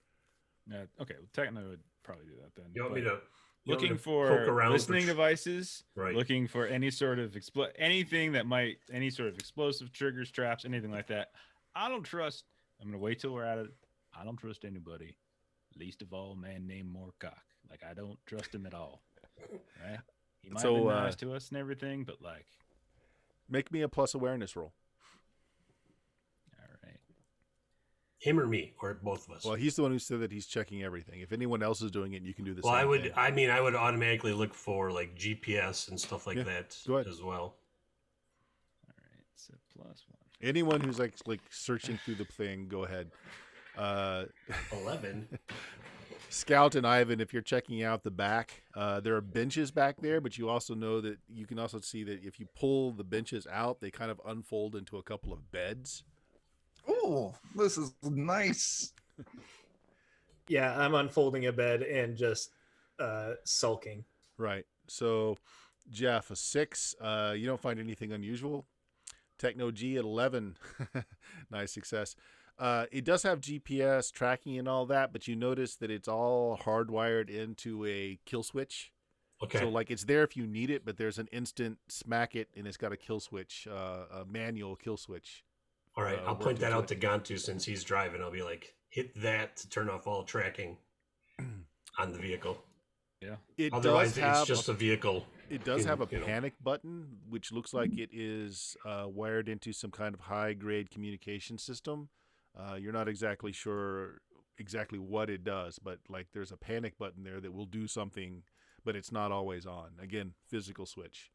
Okay, well, Techno would probably do that then. You want me but- to you want me Looking to for poke around listening tr- devices, Right. looking for any sort of anything that might, any sort of explosive triggers, traps, anything like that. I don't trust. I'm gonna wait till we're at it. I don't trust anybody, least of all a man named Moorcock. Like I don't trust him at all. Right? He might So, have been nice to us and everything, but like, Make me a plus awareness roll. all right. him or me or both of us. Well, he's the one who said that he's checking everything. If anyone else is doing it, you can do the Well, same I would. thing. I mean, I would automatically look for like GPS and stuff like Yeah, that go ahead. as well. All right, so +1. Anyone who's like searching through the thing, go ahead. 11. Scout and Ivan, if you're checking out the back, there are benches back there, but you also know that you can also see that if you pull the benches out, they kind of unfold into a couple of beds. Oh, this is nice. Yeah, I'm unfolding a bed and just sulking. Right. So, Jeff, a 6. You don't find anything unusual. Techno G at 11. Nice success. It does have GPS tracking and all that, but you notice that it's all hardwired into a kill switch. Okay. So, like, it's there if you need it, but there's an instant smack it, and it's got a kill switch, a manual kill switch. All right. I'll worked point that into out it. to Gantu since he's driving. I'll be like, hit that to turn off all tracking on the vehicle. Yeah. It Otherwise, does have it's just a vehicle. It does have a you know. panic button, which looks like it is wired into some kind of high-grade communication system. You're not exactly sure exactly what it does, but like there's a panic button there that will do something, but it's not always on. Again, physical switch.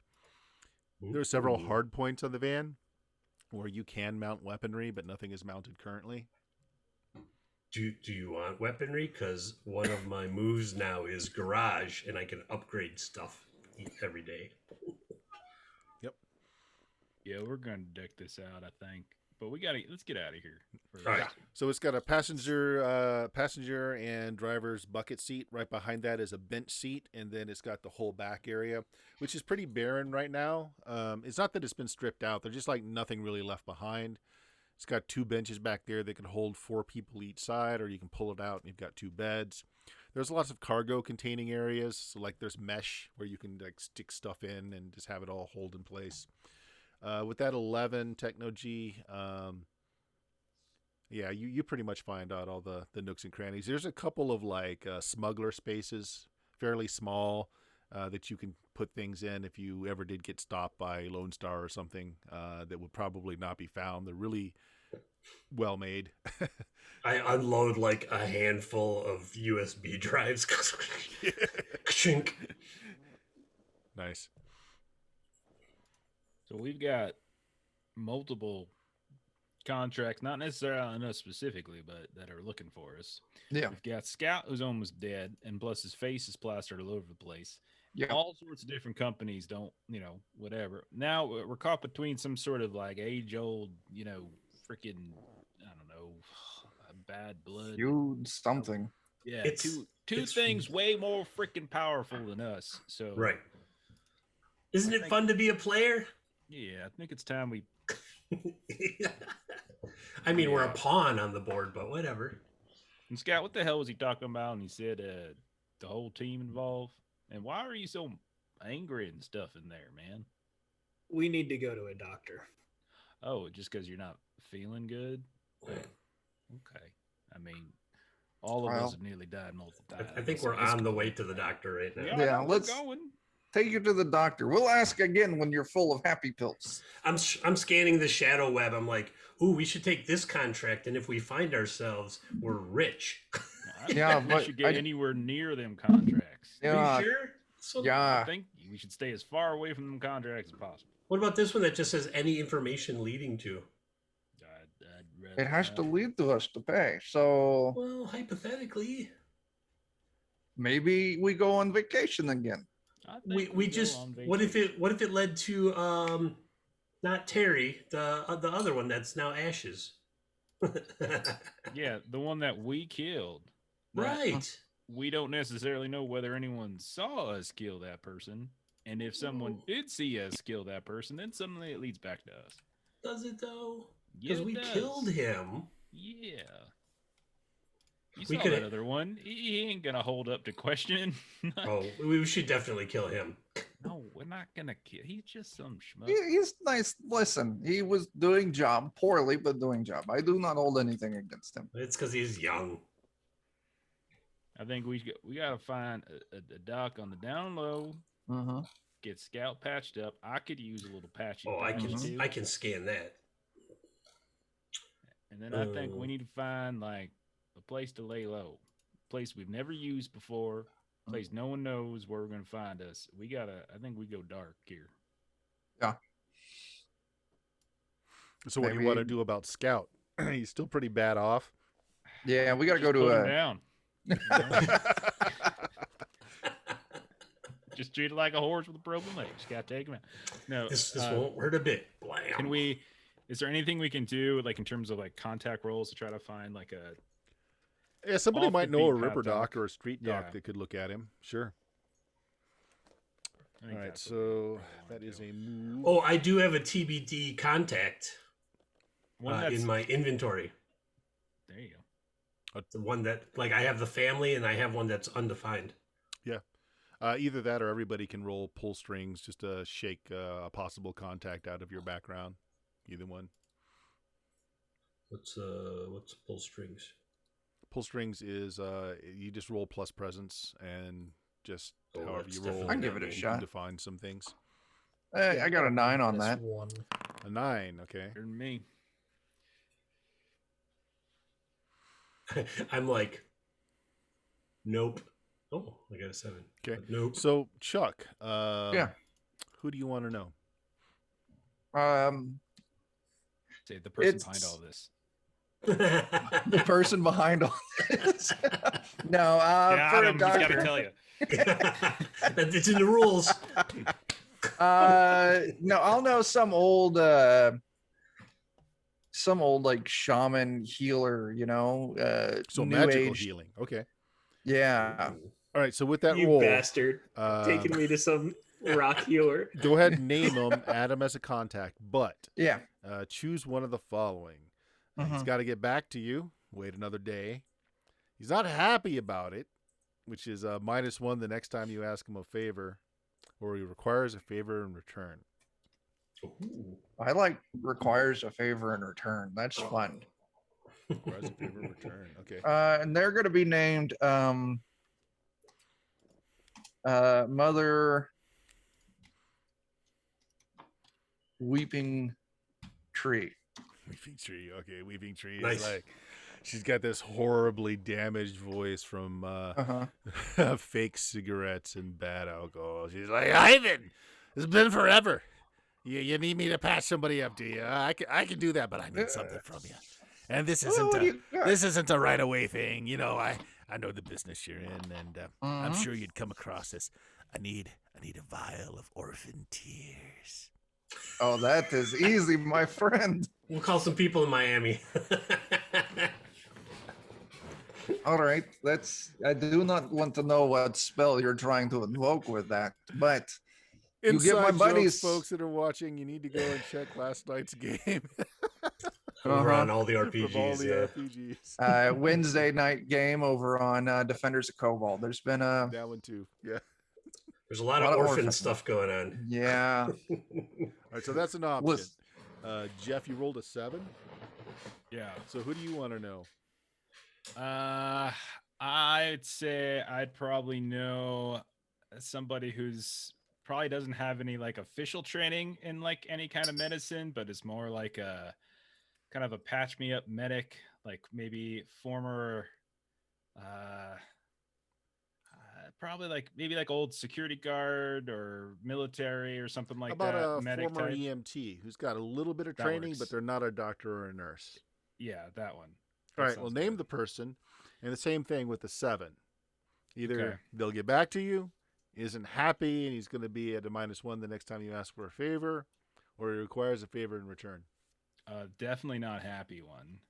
There are several Ooh. hard points on the van where you can mount weaponry, but nothing is mounted currently. Do you want weaponry? Because one of my moves now is garage, and I can upgrade stuff every day. Yeah, we're gonna deck this out, I think. But let's get out of here. first. All right. So it's got a passenger and driver's bucket seat. Right behind that is a bench seat, and then it's got the whole back area, which is pretty barren right now. It's not that it's been stripped out; they're just like nothing really left behind. It's got 2 benches back there that can hold 4 people each side, or you can pull it out and you've got 2 beds. There's lots of cargo containing areas, so like there's mesh where you can like stick stuff in and just have it all hold in place. With that 11 Techno G, yeah, you pretty much find out all the nooks and crannies. There's a couple of like smuggler spaces, fairly small, that you can put things in if you ever did get stopped by Lone Star or something that would probably not be found. They're really well made. I unload like a handful of USB drives. Chink. Nice. So we've got multiple contracts, not necessarily on us specifically, but that are looking for us. Yeah. We've got Scout, who's almost dead, and plus his face is plastered all over the place. Yeah. All sorts of different companies don't, whatever. Now we're caught between some sort of like age-old, freaking, I don't know, bad blood. Feud something. Yeah, It's- two it's- things way more freaking powerful than us. So Right. Isn't I it think- fun to be a player? yeah, I think it's time we. I mean, we're a pawn on the board, but whatever. And Scott, what the hell was he talking about? And he said the whole team involved. And why are you so angry and stuff in there, man? We need to go to a doctor. Oh, just because you're not feeling good? Okay. I mean, all of Well, us have nearly died multiple times. I think so we're it's on the cool. way to the doctor right now. Yeah, Yeah, we're let's- going. Take you to the doctor. We'll ask again when you're full of happy pills. I'm scanning the shadow web. I'm like, ooh, we should take this contract, and if we find ourselves, we're rich. I don't Yeah, think we but should get anywhere near them contracts. Yeah. Are you sure? So, I Yeah. think we should stay as far away from them contracts as possible. What about this one that just says any information leading to? I'd rather It has to not. lead to us to pay. So Well, hypothetically, maybe we go on vacation again. I think we go just on what if vacation. it led to not Terry, the other one that's now Ashes. Yeah, the one that we killed. that Right. We don't necessarily know whether anyone saw us kill that person. And if someone did see us kill that person, then suddenly it leads back to us. Does it though? Yeah, Because it we does. killed him. Yeah. You We saw could- that other one. He ain't gonna hold up to question. Oh, we should definitely kill him. No, we're not gonna kill. He's just some schmuck. He's nice. Listen, he was doing job poorly, but doing job. I do not hold anything against him. It's because he's young. I think we gotta find a doc on the down low. Mm-hmm. Get Scout patched up. I could use a little patchy. Oh, too. I can scan that. And then I think we need to find like a place to lay low, place we've never used before, place no one knows where we're gonna find us. I think we go dark here. Yeah. So what do you want to do about Scout? He's still pretty bad off. Yeah, we got to go Just to put him a. down. Just treat it like a horse with a broken leg. Just gotta take him out. No, This won't hurt a bit. Blam. can we? Is there anything we can do, like in terms of like contact roles, to try to find like a? Yeah, somebody Off might the know a beaten path Ripper doc. Doc or a Street Doc Yeah. that could look at him. Sure. I All think right, that's what so we wanna that is do. a move. Oh, I do have a TBD contact One that's in my inventory. there. You go. The one that, like, I have the family and I have one that's undefined. Either that or everybody can roll pull strings just to shake a possible contact out of your background. Either one. What's pull strings? Pull strings is you just roll plus presence and just Oh, however that's you roll. definitely I can give it a you shot. Can define some things. Hey, I got a 9 on That's that. one. A 9, okay. Better than me. I'm like, nope. Oh, I got a 7. Okay. But nope. So Chuck, Yeah. who do you want to know? Say the person It's- behind all this. The person behind all this. No, for a He's gotta doctor. tell you. It's in the rules. No, I'll know some old like shaman healer, So new magical age. healing. Okay. Yeah. All right. So with that You roll, bastard. Taking me to some rock healer. go ahead and name him, add him as a contact, but Yeah. choose one of the following. He's Mhm. got to get back to you. Wait another day. He's not happy about it, which is -1 the next time you ask him a favor, or he requires a favor in return. Ooh. I like requires a favor in return. That's fun. Requires a favor in return. Okay. And they're going to be named Mother Weeping Tree. Weeping Tree. Okay, Weeping Tree Nice. is like she's got this horribly damaged voice from Uh-huh. fake cigarettes and bad alcohol. She's like, Ivan, it's been forever. You need me to patch somebody up, do you? I can do that, but I need something from you. And this Well, isn't what do you got? this isn't a right away thing. You know, I know the business you're in, and I'm Mhm. sure you'd come across this. I need a vial of orphan tears. Oh, that is easy, my friend. We'll call some people in Miami. All right, I do not want to know what spell you're trying to invoke with that, but you get my Inside buddies, jokes, folks that are watching, you need to go and check last night's game Over Uh-huh. on all the from all RPGs. the Yeah. RPGs. Wednesday night game over on Defenders of Cobalt. There's been a That one too. Yeah. There's a lot Lot of of orphan orphan. stuff going on. yeah. All right, so that's an option. Listen. Jeff, you rolled a 7. Yeah. So who do you want to know? I'd say I'd probably know somebody who's probably doesn't have any like official training in like any kind of medicine, but is more like a kind of a patch me up medic, like maybe former probably like maybe like old security guard or military or something like About that. a Medic former type. EMT who's got a little bit of That training, works. but they're not a doctor or a nurse. Yeah, that one. All That right, well, sounds name good. the person, and the same thing with the 7. Either Okay. they'll get back to you, isn't happy, and he's going to be at a -1 the next time you ask for a favor, or he requires a favor in return. Definitely not happy one.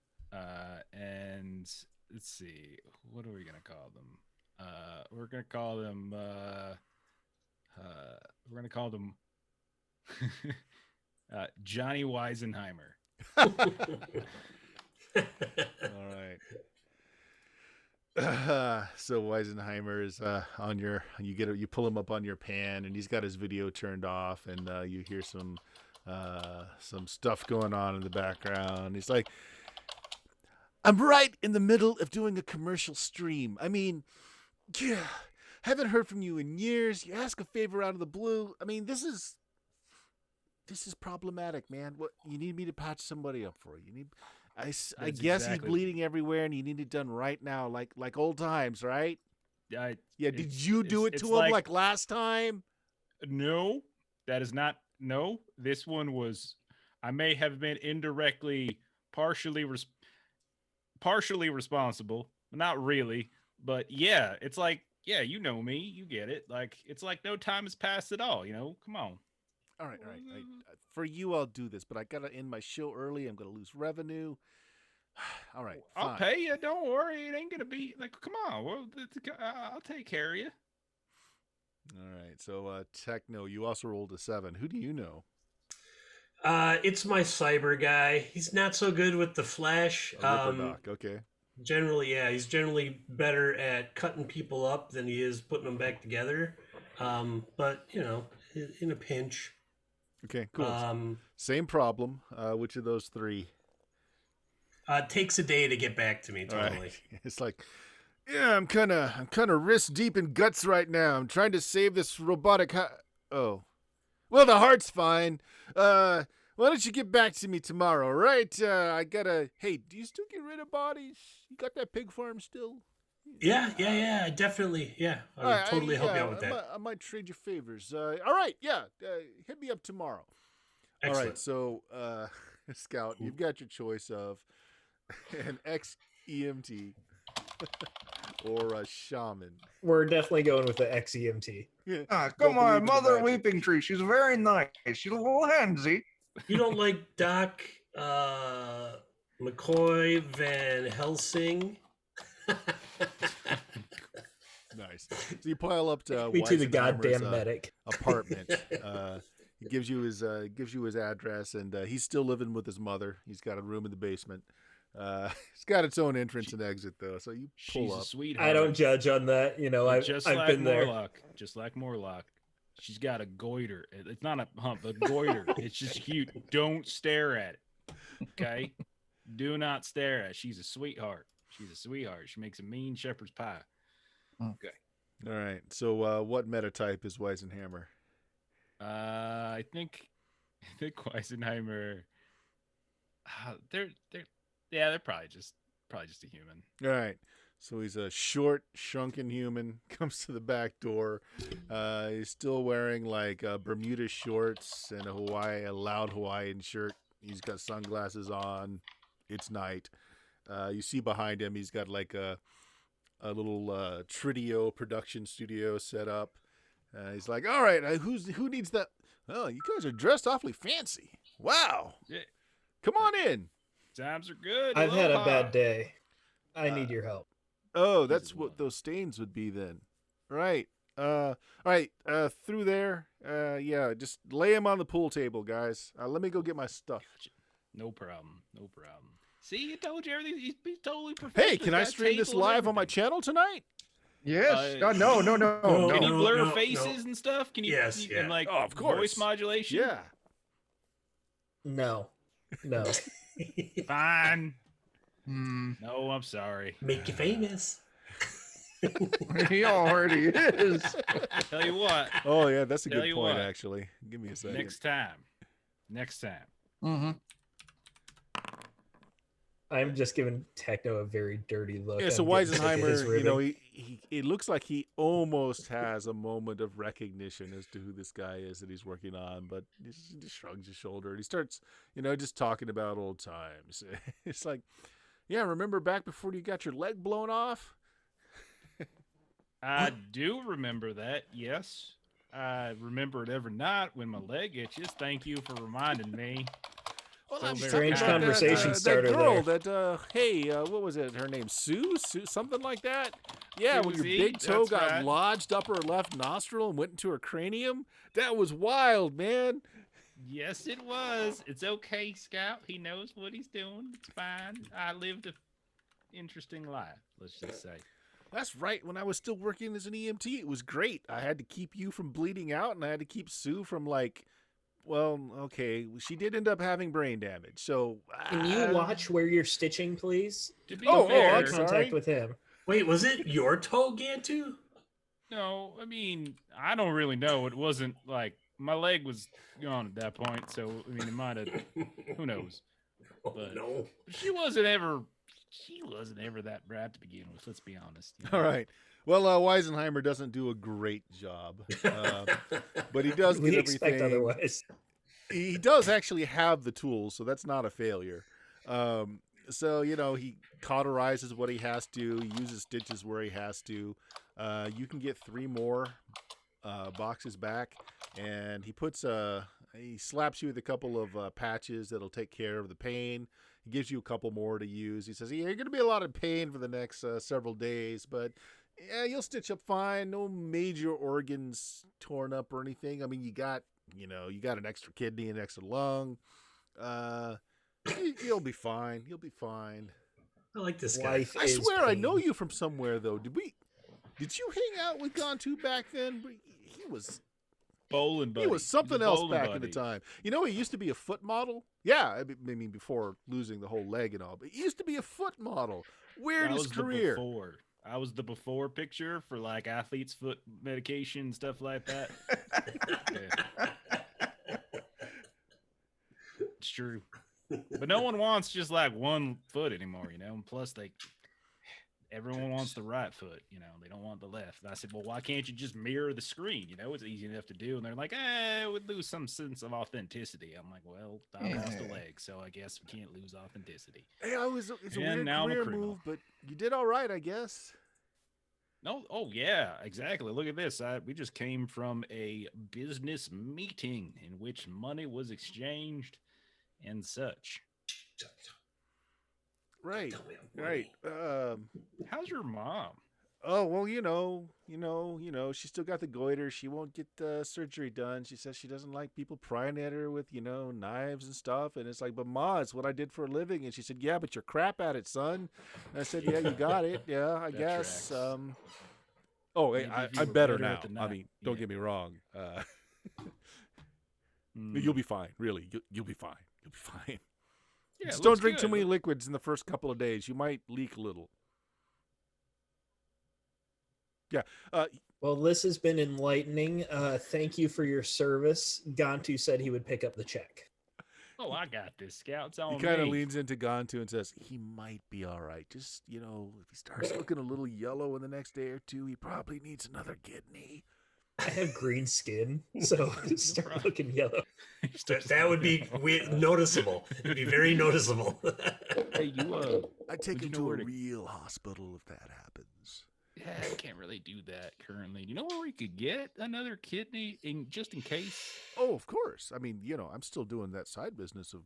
And let's see, what are we gonna call them? We're gonna call them. We're gonna call them Johnny Weisenheimer. All right. So Weisenheimer is on your. You pull him up on your pan, and he's got his video turned off, and you hear some stuff going on in the background. He's like, "I'm right in the middle of doing a commercial stream. I mean, yeah, haven't heard from you in years. You ask a favor out of the blue. I mean, this is problematic, man. What you need me to patch somebody up for? You need." I guess exactly. he's bleeding everywhere, and you need it done right now, like old times, right? Yeah. Did you do it to him like last time? No, that is not. No, this one was. I may have been indirectly, partially responsible. Not really, but yeah, it's like, yeah, you know me, you get it. Like, it's like no time has passed at all. Come on. All right. For you, I'll do this, but I gotta end my show early. I'm gonna lose revenue. All right, fine. I'll pay you. Don't worry. It ain't gonna be like. Come on. Well, I'll take care of you. All right. So, Techno, you also rolled a 7. Who do you know? It's my cyber guy. He's not so good with the flash. Doc. Okay. Generally, yeah, he's generally better at cutting people up than he is putting them back together. But in a pinch. Okay, cool. Same problem. Which of those 3? It takes a day to get back to me. Totally. Right. It's like, yeah, I'm kind of wrist deep in guts right now. I'm trying to save this robotic. Oh, well, the heart's fine. Why don't you get back to me tomorrow? Right? I gotta. Hey, do you still get rid of bodies? You got that pig farm still? Yeah, definitely. Yeah, I'll totally help you out with that. I might trade you favors. All right, yeah, hit me up tomorrow. Excellent. All right, so Scout, you've got your choice of an ex-EMT or a shaman. We're definitely going with the XEMT. Come on, Mother Weeping Tree. She's very nice. She's a little handsy. You don't like Doc McCoy Van Helsing? Nice. So you pile up to Me too, the Weisenheimer's, goddamn medic. apartment. He gives you his address, and he's still living with his mother. He's got a room in the basement. It's got its own entrance and exit, though. So you pull She's up. a sweetheart. I don't judge on that. I've been there. Just like Morlock. She's got a goiter. It's not a hump, a goiter. It's just cute. Don't stare at it. Okay? Do not stare at it. She's a sweetheart. She makes a mean shepherd's pie. Okay. All right. So what metatype is Weisenhammer? I think Weisenheimer. They're probably just a human. All right. So he's a short, shrunken human. Comes to the back door. He's still wearing like Bermuda shorts and a loud Hawaiian shirt. He's got sunglasses on. It's night. You see behind him, he's got like a little Tridio production studio set up. He's like, all right, who needs that? Oh, you guys are dressed awfully fancy. Wow. Yeah. Come on in. Times are good. I've had a Aloha. bad day. I need your help. Oh, that's what those stains would be then. Right. All right. Through there. Yeah, just lay him on the pool table, guys. Let me go get my stuff. Gotcha. No problem. See, you told you everything. He's totally professional. Hey, can I stream this live on my channel tonight? Yes. No. Can you blur no, faces and stuff? Can you? Yes, And like of course. voice modulation? Yeah. No. Fine. No, I'm sorry. Make you famous. He already is. Tell you what. Oh yeah, that's a Tell good you point. what. Actually, give me a second. Next time. Mm-hmm. I'm just giving Techno a very dirty look. Yeah, so I'm getting sick of his Weisenheimer, ribbing. he it looks like he almost has a moment of recognition as to who this guy is that he's working on, but he just shrugs his shoulder and he starts, just talking about old times. It's like, yeah, remember back before you got your leg blown off? I do remember that. Yes, I remember it every night when my leg itches. Thank you for reminding me. Well, So I'm very talking Strange about conversation starter that girl there. that, hey, what was it? Her name Sue, something like that. Yeah, when your Susie, big toe that's got right. lodged up her left nostril and went into her cranium. That was wild, man. Yes, it was. It's okay, Scout. He knows what he's doing. It's fine. I lived interesting life, let's just say. That's right. When I was still working as an EMT, it was great. I had to keep you from bleeding out, and I had to keep Sue from well, okay, she did end up having brain damage. So Can you watch where you're stitching, please? To be Oh, fair, I'm Contact sorry. with him. Wait, was it your toe, Gantu? no, I mean, I don't really know. It wasn't like my leg was gone at that point, so I mean, it might have. Who knows? Oh, But no. she wasn't ever that bad to begin with. Let's be honest. All right. Well, Weisenheimer doesn't do a great job, but he does We get expect everything. otherwise. He does actually have the tools, so that's not a failure. So he cauterizes what he has to. He uses stitches where he has to. You can get 3 more boxes back, and he slaps you with a couple of patches that'll take care of the pain. He gives you a couple more to use. He says, "Yeah, you're going to be a lot of pain for the next several days, but yeah, you'll stitch up fine. No major organs torn up or anything. I mean, you got an extra kidney, an extra lung. You'll be fine. You'll be fine." I like this guy. Life I is swear, I pain. know you from somewhere though. Did you hang out with Gontu back then? He was Bowling buddy. he was He's something a else bowling back in the buddy. time. He used to be a foot model. Yeah, I mean before losing the whole leg and all. But he used to be a foot model. Weird That his was the career. before. I was the before picture for like athlete's foot medication, stuff like that. Yeah. It's true. But no one wants just like one foot anymore, And plus everyone wants the right foot, they don't want the left. And I said, well, why can't you just mirror the screen? It's easy enough to do. And they're like, it would lose some sense of authenticity. I'm like, well, I lost a leg, so I guess we can't lose authenticity. Hey, it's a And weird now I'm a career criminal. move, but you did all right, I guess. No, oh yeah, exactly. Look at this. We just came from a business meeting in which money was exchanged and such. Right, Tell me I'm right. How's your mom? Oh well, she still got the goiter. She won't get the surgery done. She says she doesn't like people prying at her with knives and stuff. And it's like, but Ma, it's what I did for a living. And she said, yeah, but you're crap at it, son. And I said, yeah, you got it. Yeah, I That guess. tracks. Hey, Maybe if you I'm were better better now. at the I knife. mean, don't Yeah. get me wrong. Mm. You'll be fine. Really, you'll be fine. You'll be fine. Yeah, Just it don't looks drink too good. many liquids in the first couple of days. You might leak a little. Yeah. Well, this has been enlightening. Thank you for your service. Gantu said he would pick up the check. Oh, I got this. Scouts He on kind of me. leans into Gontu and says, he might be all right. Just, if he starts looking a little yellow in the next day or two, he probably needs another kidney. I have green skin, so start problem. looking yellow. That would be noticeable. It'd be very noticeable. Hey, you I'd take Would you him know to where a to- real hospital if that happens. yeah, I can't really do that currently. Do you know where we could get another kidney just in case? Oh, of course. I mean, I'm still doing that side business of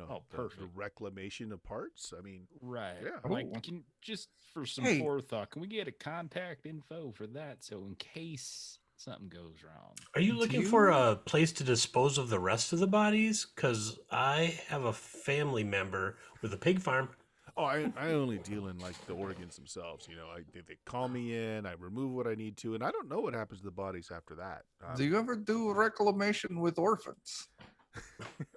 Oh, the perfect. reclamation of parts. I mean, Right. Yeah. Like, Ooh. can just for some Hey. forethought, can we get a contact info for that? So in case something goes wrong. Are you looking you- for a place to dispose of the rest of the bodies? Because I have a family member with a pig farm. oh, I only deal in like the organs themselves. They call me in, I remove what I need to, and I don't know what happens to the bodies after that. Do you ever do reclamation with orphans?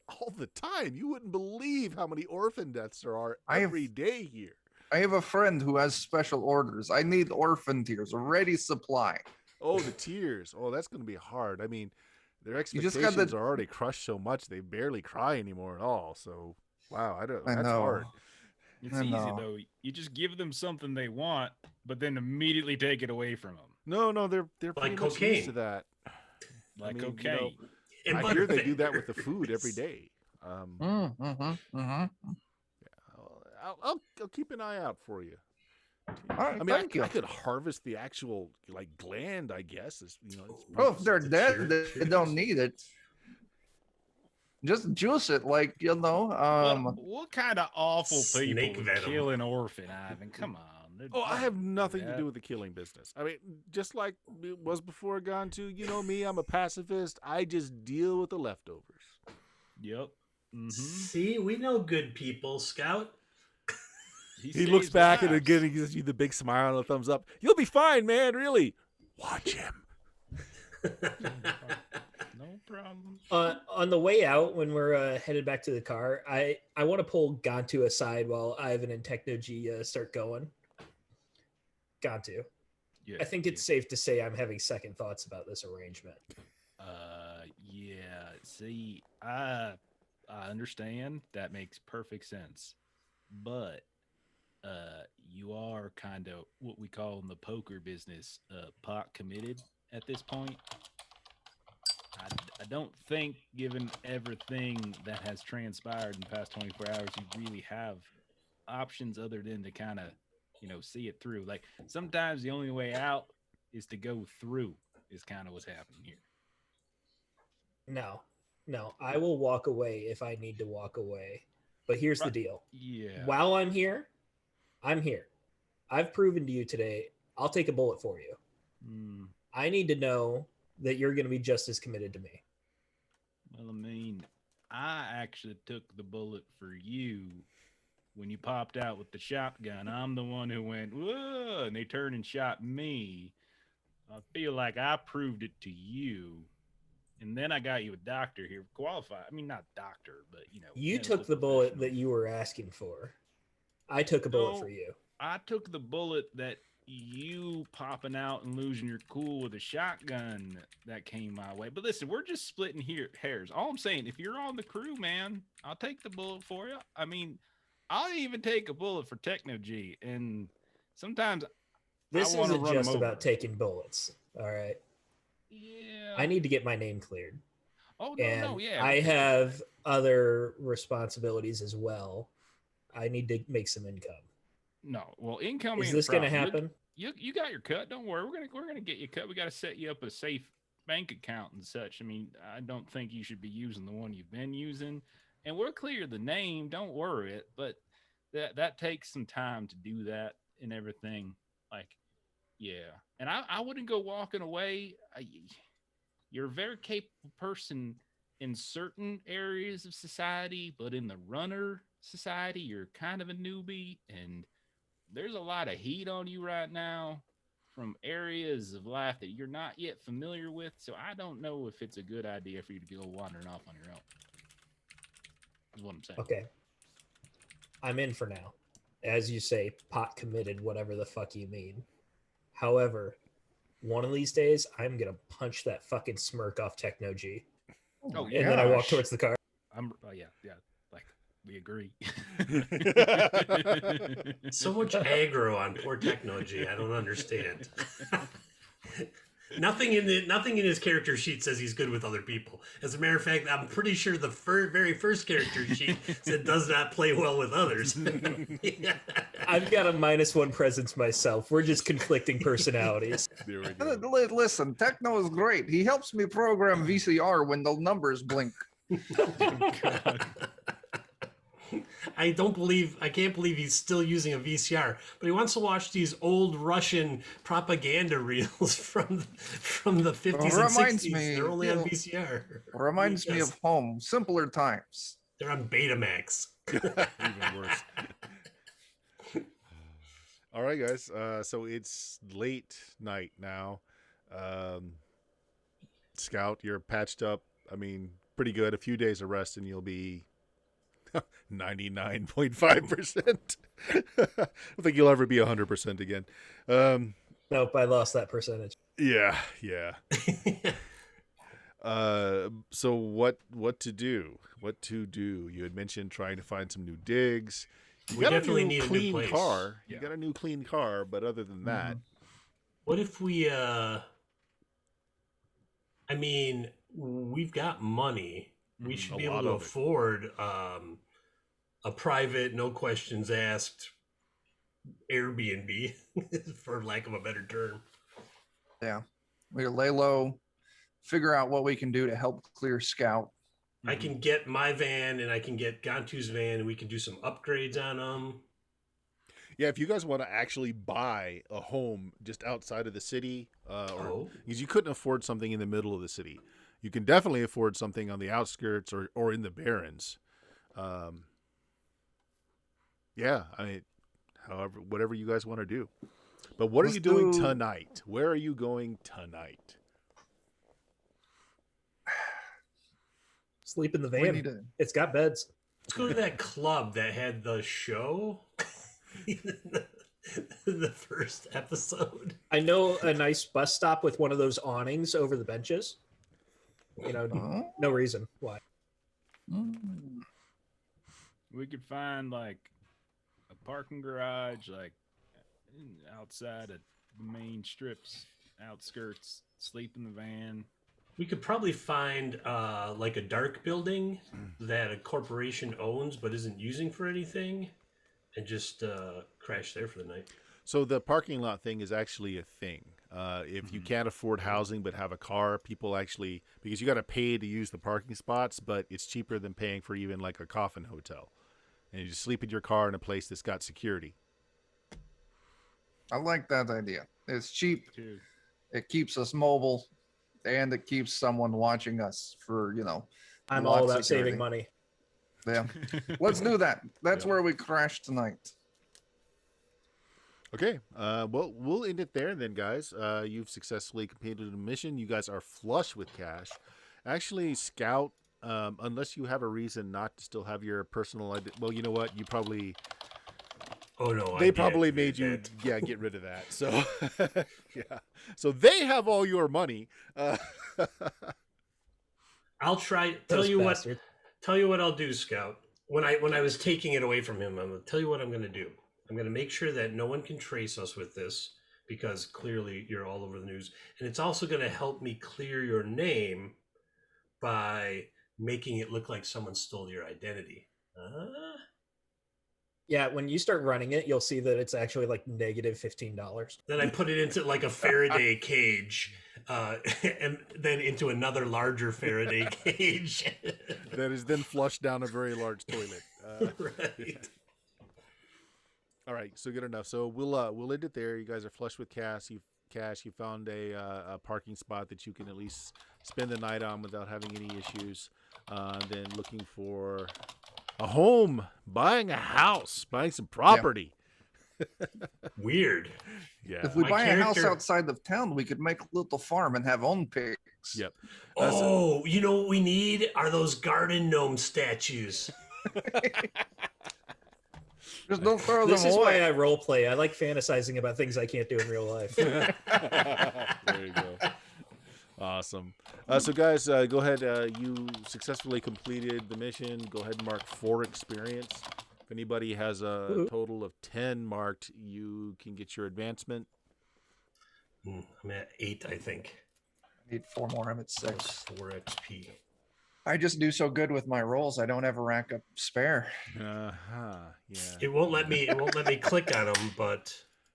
All the time. You wouldn't believe how many orphan deaths there are I have- every day here. I have a friend who has special orders. I need orphan tears, ready supply. Oh, the tears. Oh, that's going to be hard. I mean, their You just got expectations the- are already crushed so much they barely cry anymore at all. So, wow, I that's know. hard. It's I easy know. though. You just give them something they want, but then immediately take it away from them, No, they're pretty much cocaine. used to that. like mean, cocaine. And I hear they do Butterfingers. that with the food every day. I'll keep an eye out for you. All right, I mean, thank you. I could harvest the actual gland, I guess. It's Oh, if they're Cheers. dead, they don't need it. Just juice it, What kind of awful people Snake would venom. kill an orphan, Ivan? Come on. Oh, I have nothing to that. do with the killing business. I mean, just like it was before gone to, me, I'm a pacifist. I just deal with the leftovers. Yep. Mm-hmm. See, we know good people, Scout. He looks saves back and lives. again he gives you the big smile and a thumbs up. You'll be fine, man. Really. Watch him. No problem. On the way out, when we're headed back to the car, I want to pull Gantu aside while Ivan and Techno G start going. Gantu, Yeah, I think it's safe to say I'm having second thoughts about this arrangement. yeah. See, I understand. That makes perfect sense. But you are kind of what we call in the poker business pot committed at this point. I don't think, given everything that has transpired in the past 24 hours, you really have options other than to kind of, see it through. Like sometimes the only way out is to go through. Is kind of what's happening here. No, I will walk away if I need to walk away. But here's the deal. Yeah. While I'm here, I'm here. I've proven to you today, I'll take a bullet for you. I need to know that you're going to be just as committed to me. Well, I mean, I actually took the bullet for you when you popped out with the shotgun. I'm the one who went, whoa, and they turned and shot me. I feel like I proved it to you. And then I got you a doctor here, qualified. I mean, not doctor, but, You medical took the bullet professional. that you were asking for. I took a bullet for you. I took the bullet that you popping out and losing your cool with a shotgun that came my way. But listen, we're just splitting hairs. All I'm saying, if you're on the crew, man, I'll take the bullet for you. I mean, I'll even take a bullet for Techno G. And sometimes This I want to isn't run just him over. about taking bullets. All right. Yeah. I need to get my name cleared. Oh, no, yeah. I have other responsibilities as well. I need to make some income. No, well, income Is ain't this a going to problem. happen? You got your cut. Don't worry. We're gonna get you cut. We got to set you up a safe bank account and such. I mean, I don't think you should be using the one you've been using, and we'll clear the name. Don't worry it. But that takes some time to do that and everything. Like, yeah. And I wouldn't go walking away. You're a very capable person in certain areas of society, but in the runner society, you're kind of a newbie, and there's a lot of heat on you right now from areas of life that you're not yet familiar with. So I don't know if it's a good idea for you to go wandering off on your own. Is what I'm saying. Okay. I'm in for now. As you say, pot committed, whatever the fuck you mean. However, one of these days, I'm going to punch that fucking smirk off Techno G. Oh, And yeah. then I walk towards the car. Yeah. Like, we agree. So much aggro on poor Technology. I don't understand. Nothing in his character sheet says he's good with other people. As a matter of fact, I'm pretty sure the very first character sheet said does not play well with others. I've got a -1 presence myself. We're just conflicting personalities. There we go. Listen, Techno is great. He helps me program VCR when the numbers blink. I can't believe he's still using a VCR, but he wants to watch these old Russian propaganda reels from the 50s and 60s. They're only on VCR. Reminds me of home, simpler times. They're on Betamax. Even worse. All right, guys. So it's late night now. Scout, you're patched up. I mean, pretty good. A few days of rest and you'll be 99.5%. I don't think you'll ever be 100% again. Nope, I lost that percentage. Yeah. So what to do? What to do? You had mentioned trying to find some new digs. You We got definitely a need new a new clean place. car. Yeah. You got a new clean car, but other than that, What if we I mean, we've got money. We should A be able lot to of it. afford a private, no questions asked Airbnb, for lack of a better term. Yeah. We lay low, figure out what we can do to help clear Scout. I can get my van and I can get Gantu's van and we can do some upgrades on them. yeah, if you guys want to actually buy a home just outside of the city, because you couldn't afford something in the middle of the city, you can definitely afford something on the outskirts or in the Barrens. Yeah, I mean, however, whatever you guys want to do. But what are you doing tonight? Where are you going tonight? Sleep in the We van. need to. It's got beds. Let's go to that club that had the show in the first episode. I know a nice bus stop with one of those awnings over the benches. You know, no reason why. Mm. We could find like a parking garage, like outside of main strips, outskirts, sleep in the van. We could probably find like a dark building that a corporation owns but isn't using for anything, and just crash there for the night. So the parking lot thing is actually a thing. If you can't afford housing but have a car, people actually, because you got to pay to use the parking spots, but it's cheaper than paying for even like a coffin hotel. And you just sleep in your car in a place that's got security. I like that idea. It's cheap. Too. It keeps us mobile, and it keeps someone watching us for, I'm lot all about security. saving money. Yeah. Let's do that. That's where we crash tonight. Okay. Well, we'll end it there then, guys. You've successfully completed a mission. You guys are flush with cash. Actually, Scout, unless you have a reason not to still have your personal identity. Well, you know what? You probably... Oh, no. They probably made you, get rid of that. So, yeah. So they have all your money. I'll try. Tell Those you bastards. what I'll do, Scout. When I was taking it away from him, I'm going to tell you what I'm going to do. I'm going to make sure that no one can trace us with this, because clearly you're all over the news. And it's also going to help me clear your name by making it look like someone stole your identity. Yeah, when you start running it, you'll see that it's actually like negative $15. Then I put it into like a Faraday cage, and then into another larger Faraday cage. That is then flushed down a very large toilet. Right. All right, so good enough. So we'll end it there. You guys are flush with cash. You found a parking spot that you can at least spend the night on without having any issues. Then looking for a home, buying a house, buying some property. Weird. Yeah. If we My buy a house character- outside of town, we could make a little farm and have own pigs. Yep. Oh, you know what we need are those garden gnome statues. Just don't throw This them is away. why I role play. I like fantasizing about things I can't do in real life. There you go. Awesome. So guys, go ahead. You successfully completed the mission. Go ahead and mark 4 experience. If anybody has a total of 10 marked, you can get your advancement. I'm at 8, I think. I need 4 more. I'm at Plus 6. 4 XP. I just do so good with my rolls. I don't ever rack up spare. Yeah. It won't let me click on them, but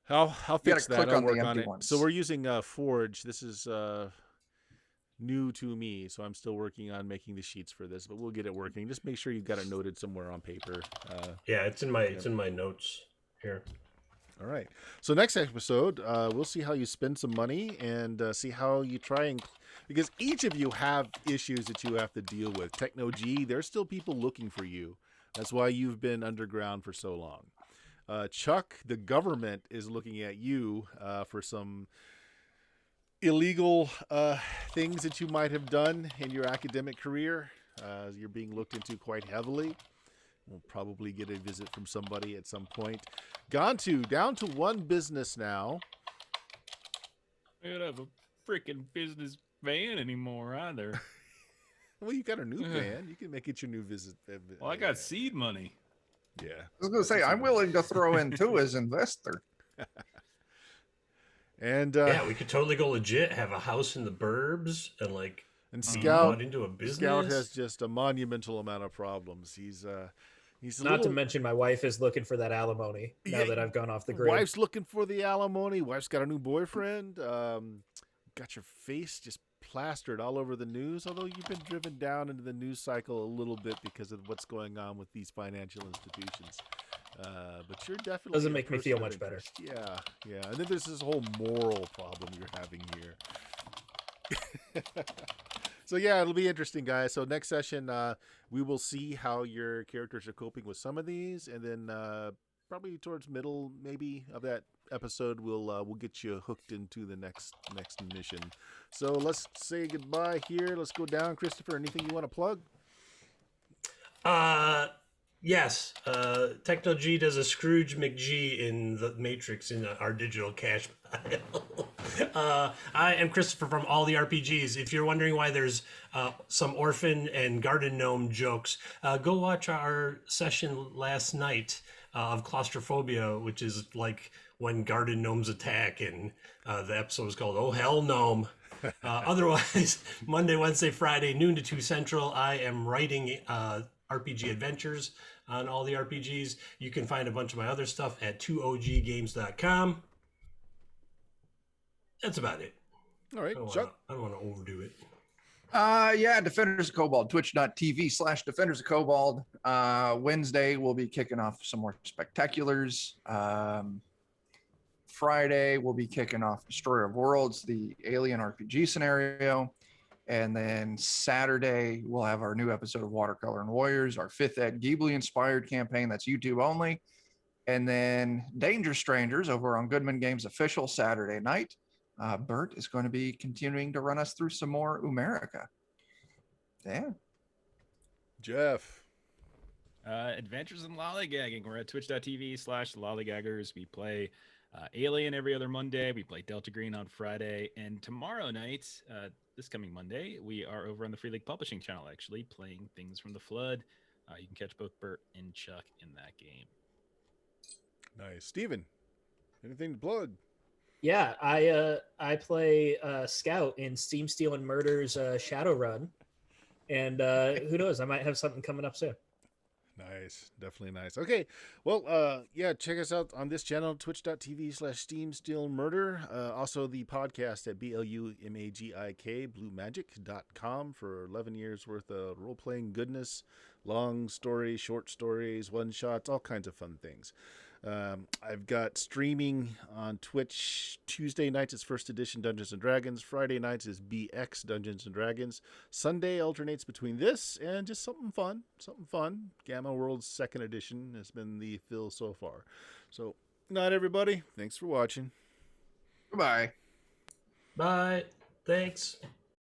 I'll fix that. click I'll on the work on empty it. ones. So we're using Forge. This is new to me, so I'm still working on making the sheets for this, but we'll get it working. Just make sure you've got it noted somewhere on paper. yeah, it's in my notes here. All right. So next episode, we'll see how you spend some money and see how you try and... Because each of you have issues that you have to deal with. Techno G, there's still people looking for you. That's why you've been underground for so long. Chuck, the government is looking at you for some illegal things that you might have done in your academic career. You're being looked into quite heavily. We'll probably get a visit from somebody at some point. Down to 1 business now. I don't have a freaking business van anymore either. Well, you got a new van. You can make it your new visit. Well, I got seed money. Yeah. I was going to say, I'm willing to throw in too as investor. And Yeah, we could totally go legit, have a house in the burbs, and and be Scout brought into a business. Scout has just a monumental amount of problems. He's a Not to little- mention my wife is looking for that alimony now Yeah, that I've gone off the grid. Wife's looking for the alimony. Wife's got a new boyfriend. Got your face just plastered all over the news, although you've been driven down into the news cycle a little bit because of what's going on with these financial institutions. But you're definitely Doesn't a make me person feel of much better. interest. Yeah. And then there's this whole moral problem you're having here. So yeah, it'll be interesting, guys. So next session, we will see how your characters are coping with some of these, and then probably towards middle maybe of that episode, we'll get you hooked into the next mission. So let's say goodbye here. Let's go down. Christopher, anything you want to plug? Yes. Techno G does a Scrooge McG in the Matrix in our digital cash pile. I am Christopher from All the RPGs. If you're wondering why there's some orphan and garden gnome jokes, go watch our session last night of claustrophobia, which is like when garden gnomes attack, and the episode was called "Oh Hell Gnome." Otherwise, Monday, Wednesday, Friday, noon to 2 Central, I am writing RPG adventures on All the RPGs. You can find a bunch of my other stuff at 2oggames.com. That's about it. All right, Chuck. I don't want to overdo it. Yeah, Defenders of Cobalt, twitch.tv/Defenders of Cobalt. Wednesday, we'll be kicking off some more spectaculars. Friday, we'll be kicking off Destroyer of Worlds, the Alien RPG scenario. And then Saturday, we'll have our new episode of Watercolor and Warriors, our 5th Ed Ghibli-inspired campaign that's YouTube only. And then Danger Strangers over on Goodman Games official Saturday night. Bert is going to be continuing to run us through some more Umerica. Yeah. Jeff. Adventures in Lollygagging. We're at twitch.tv/lollygaggers. We play Alien every other Monday. We play Delta Green on Friday. And tomorrow night, this coming Monday, we are over on the Free League Publishing channel, actually, playing Things from the Flood. You can catch both Bert and Chuck in that game. Nice. Steven, anything to plug? Yeah, I play Scout in Steam Steel and Murder's Shadowrun, and who knows, I might have something coming up soon. Nice. Definitely nice. Okay. Well, yeah, check us out on this channel, twitch.tv/SteamStealMurder. Also the podcast at BLUMAGIK, BlueMagic.com for 11 years worth of role-playing goodness, long stories, short stories, one-shots, all kinds of fun things. I've got streaming on Twitch. Tuesday nights is First Edition Dungeons & Dragons. Friday nights is BX Dungeons & Dragons. Sunday alternates between this and just something fun. Gamma World's 2nd Edition has been the fill so far. So, night, everybody. Thanks for watching. Goodbye. Bye. Thanks.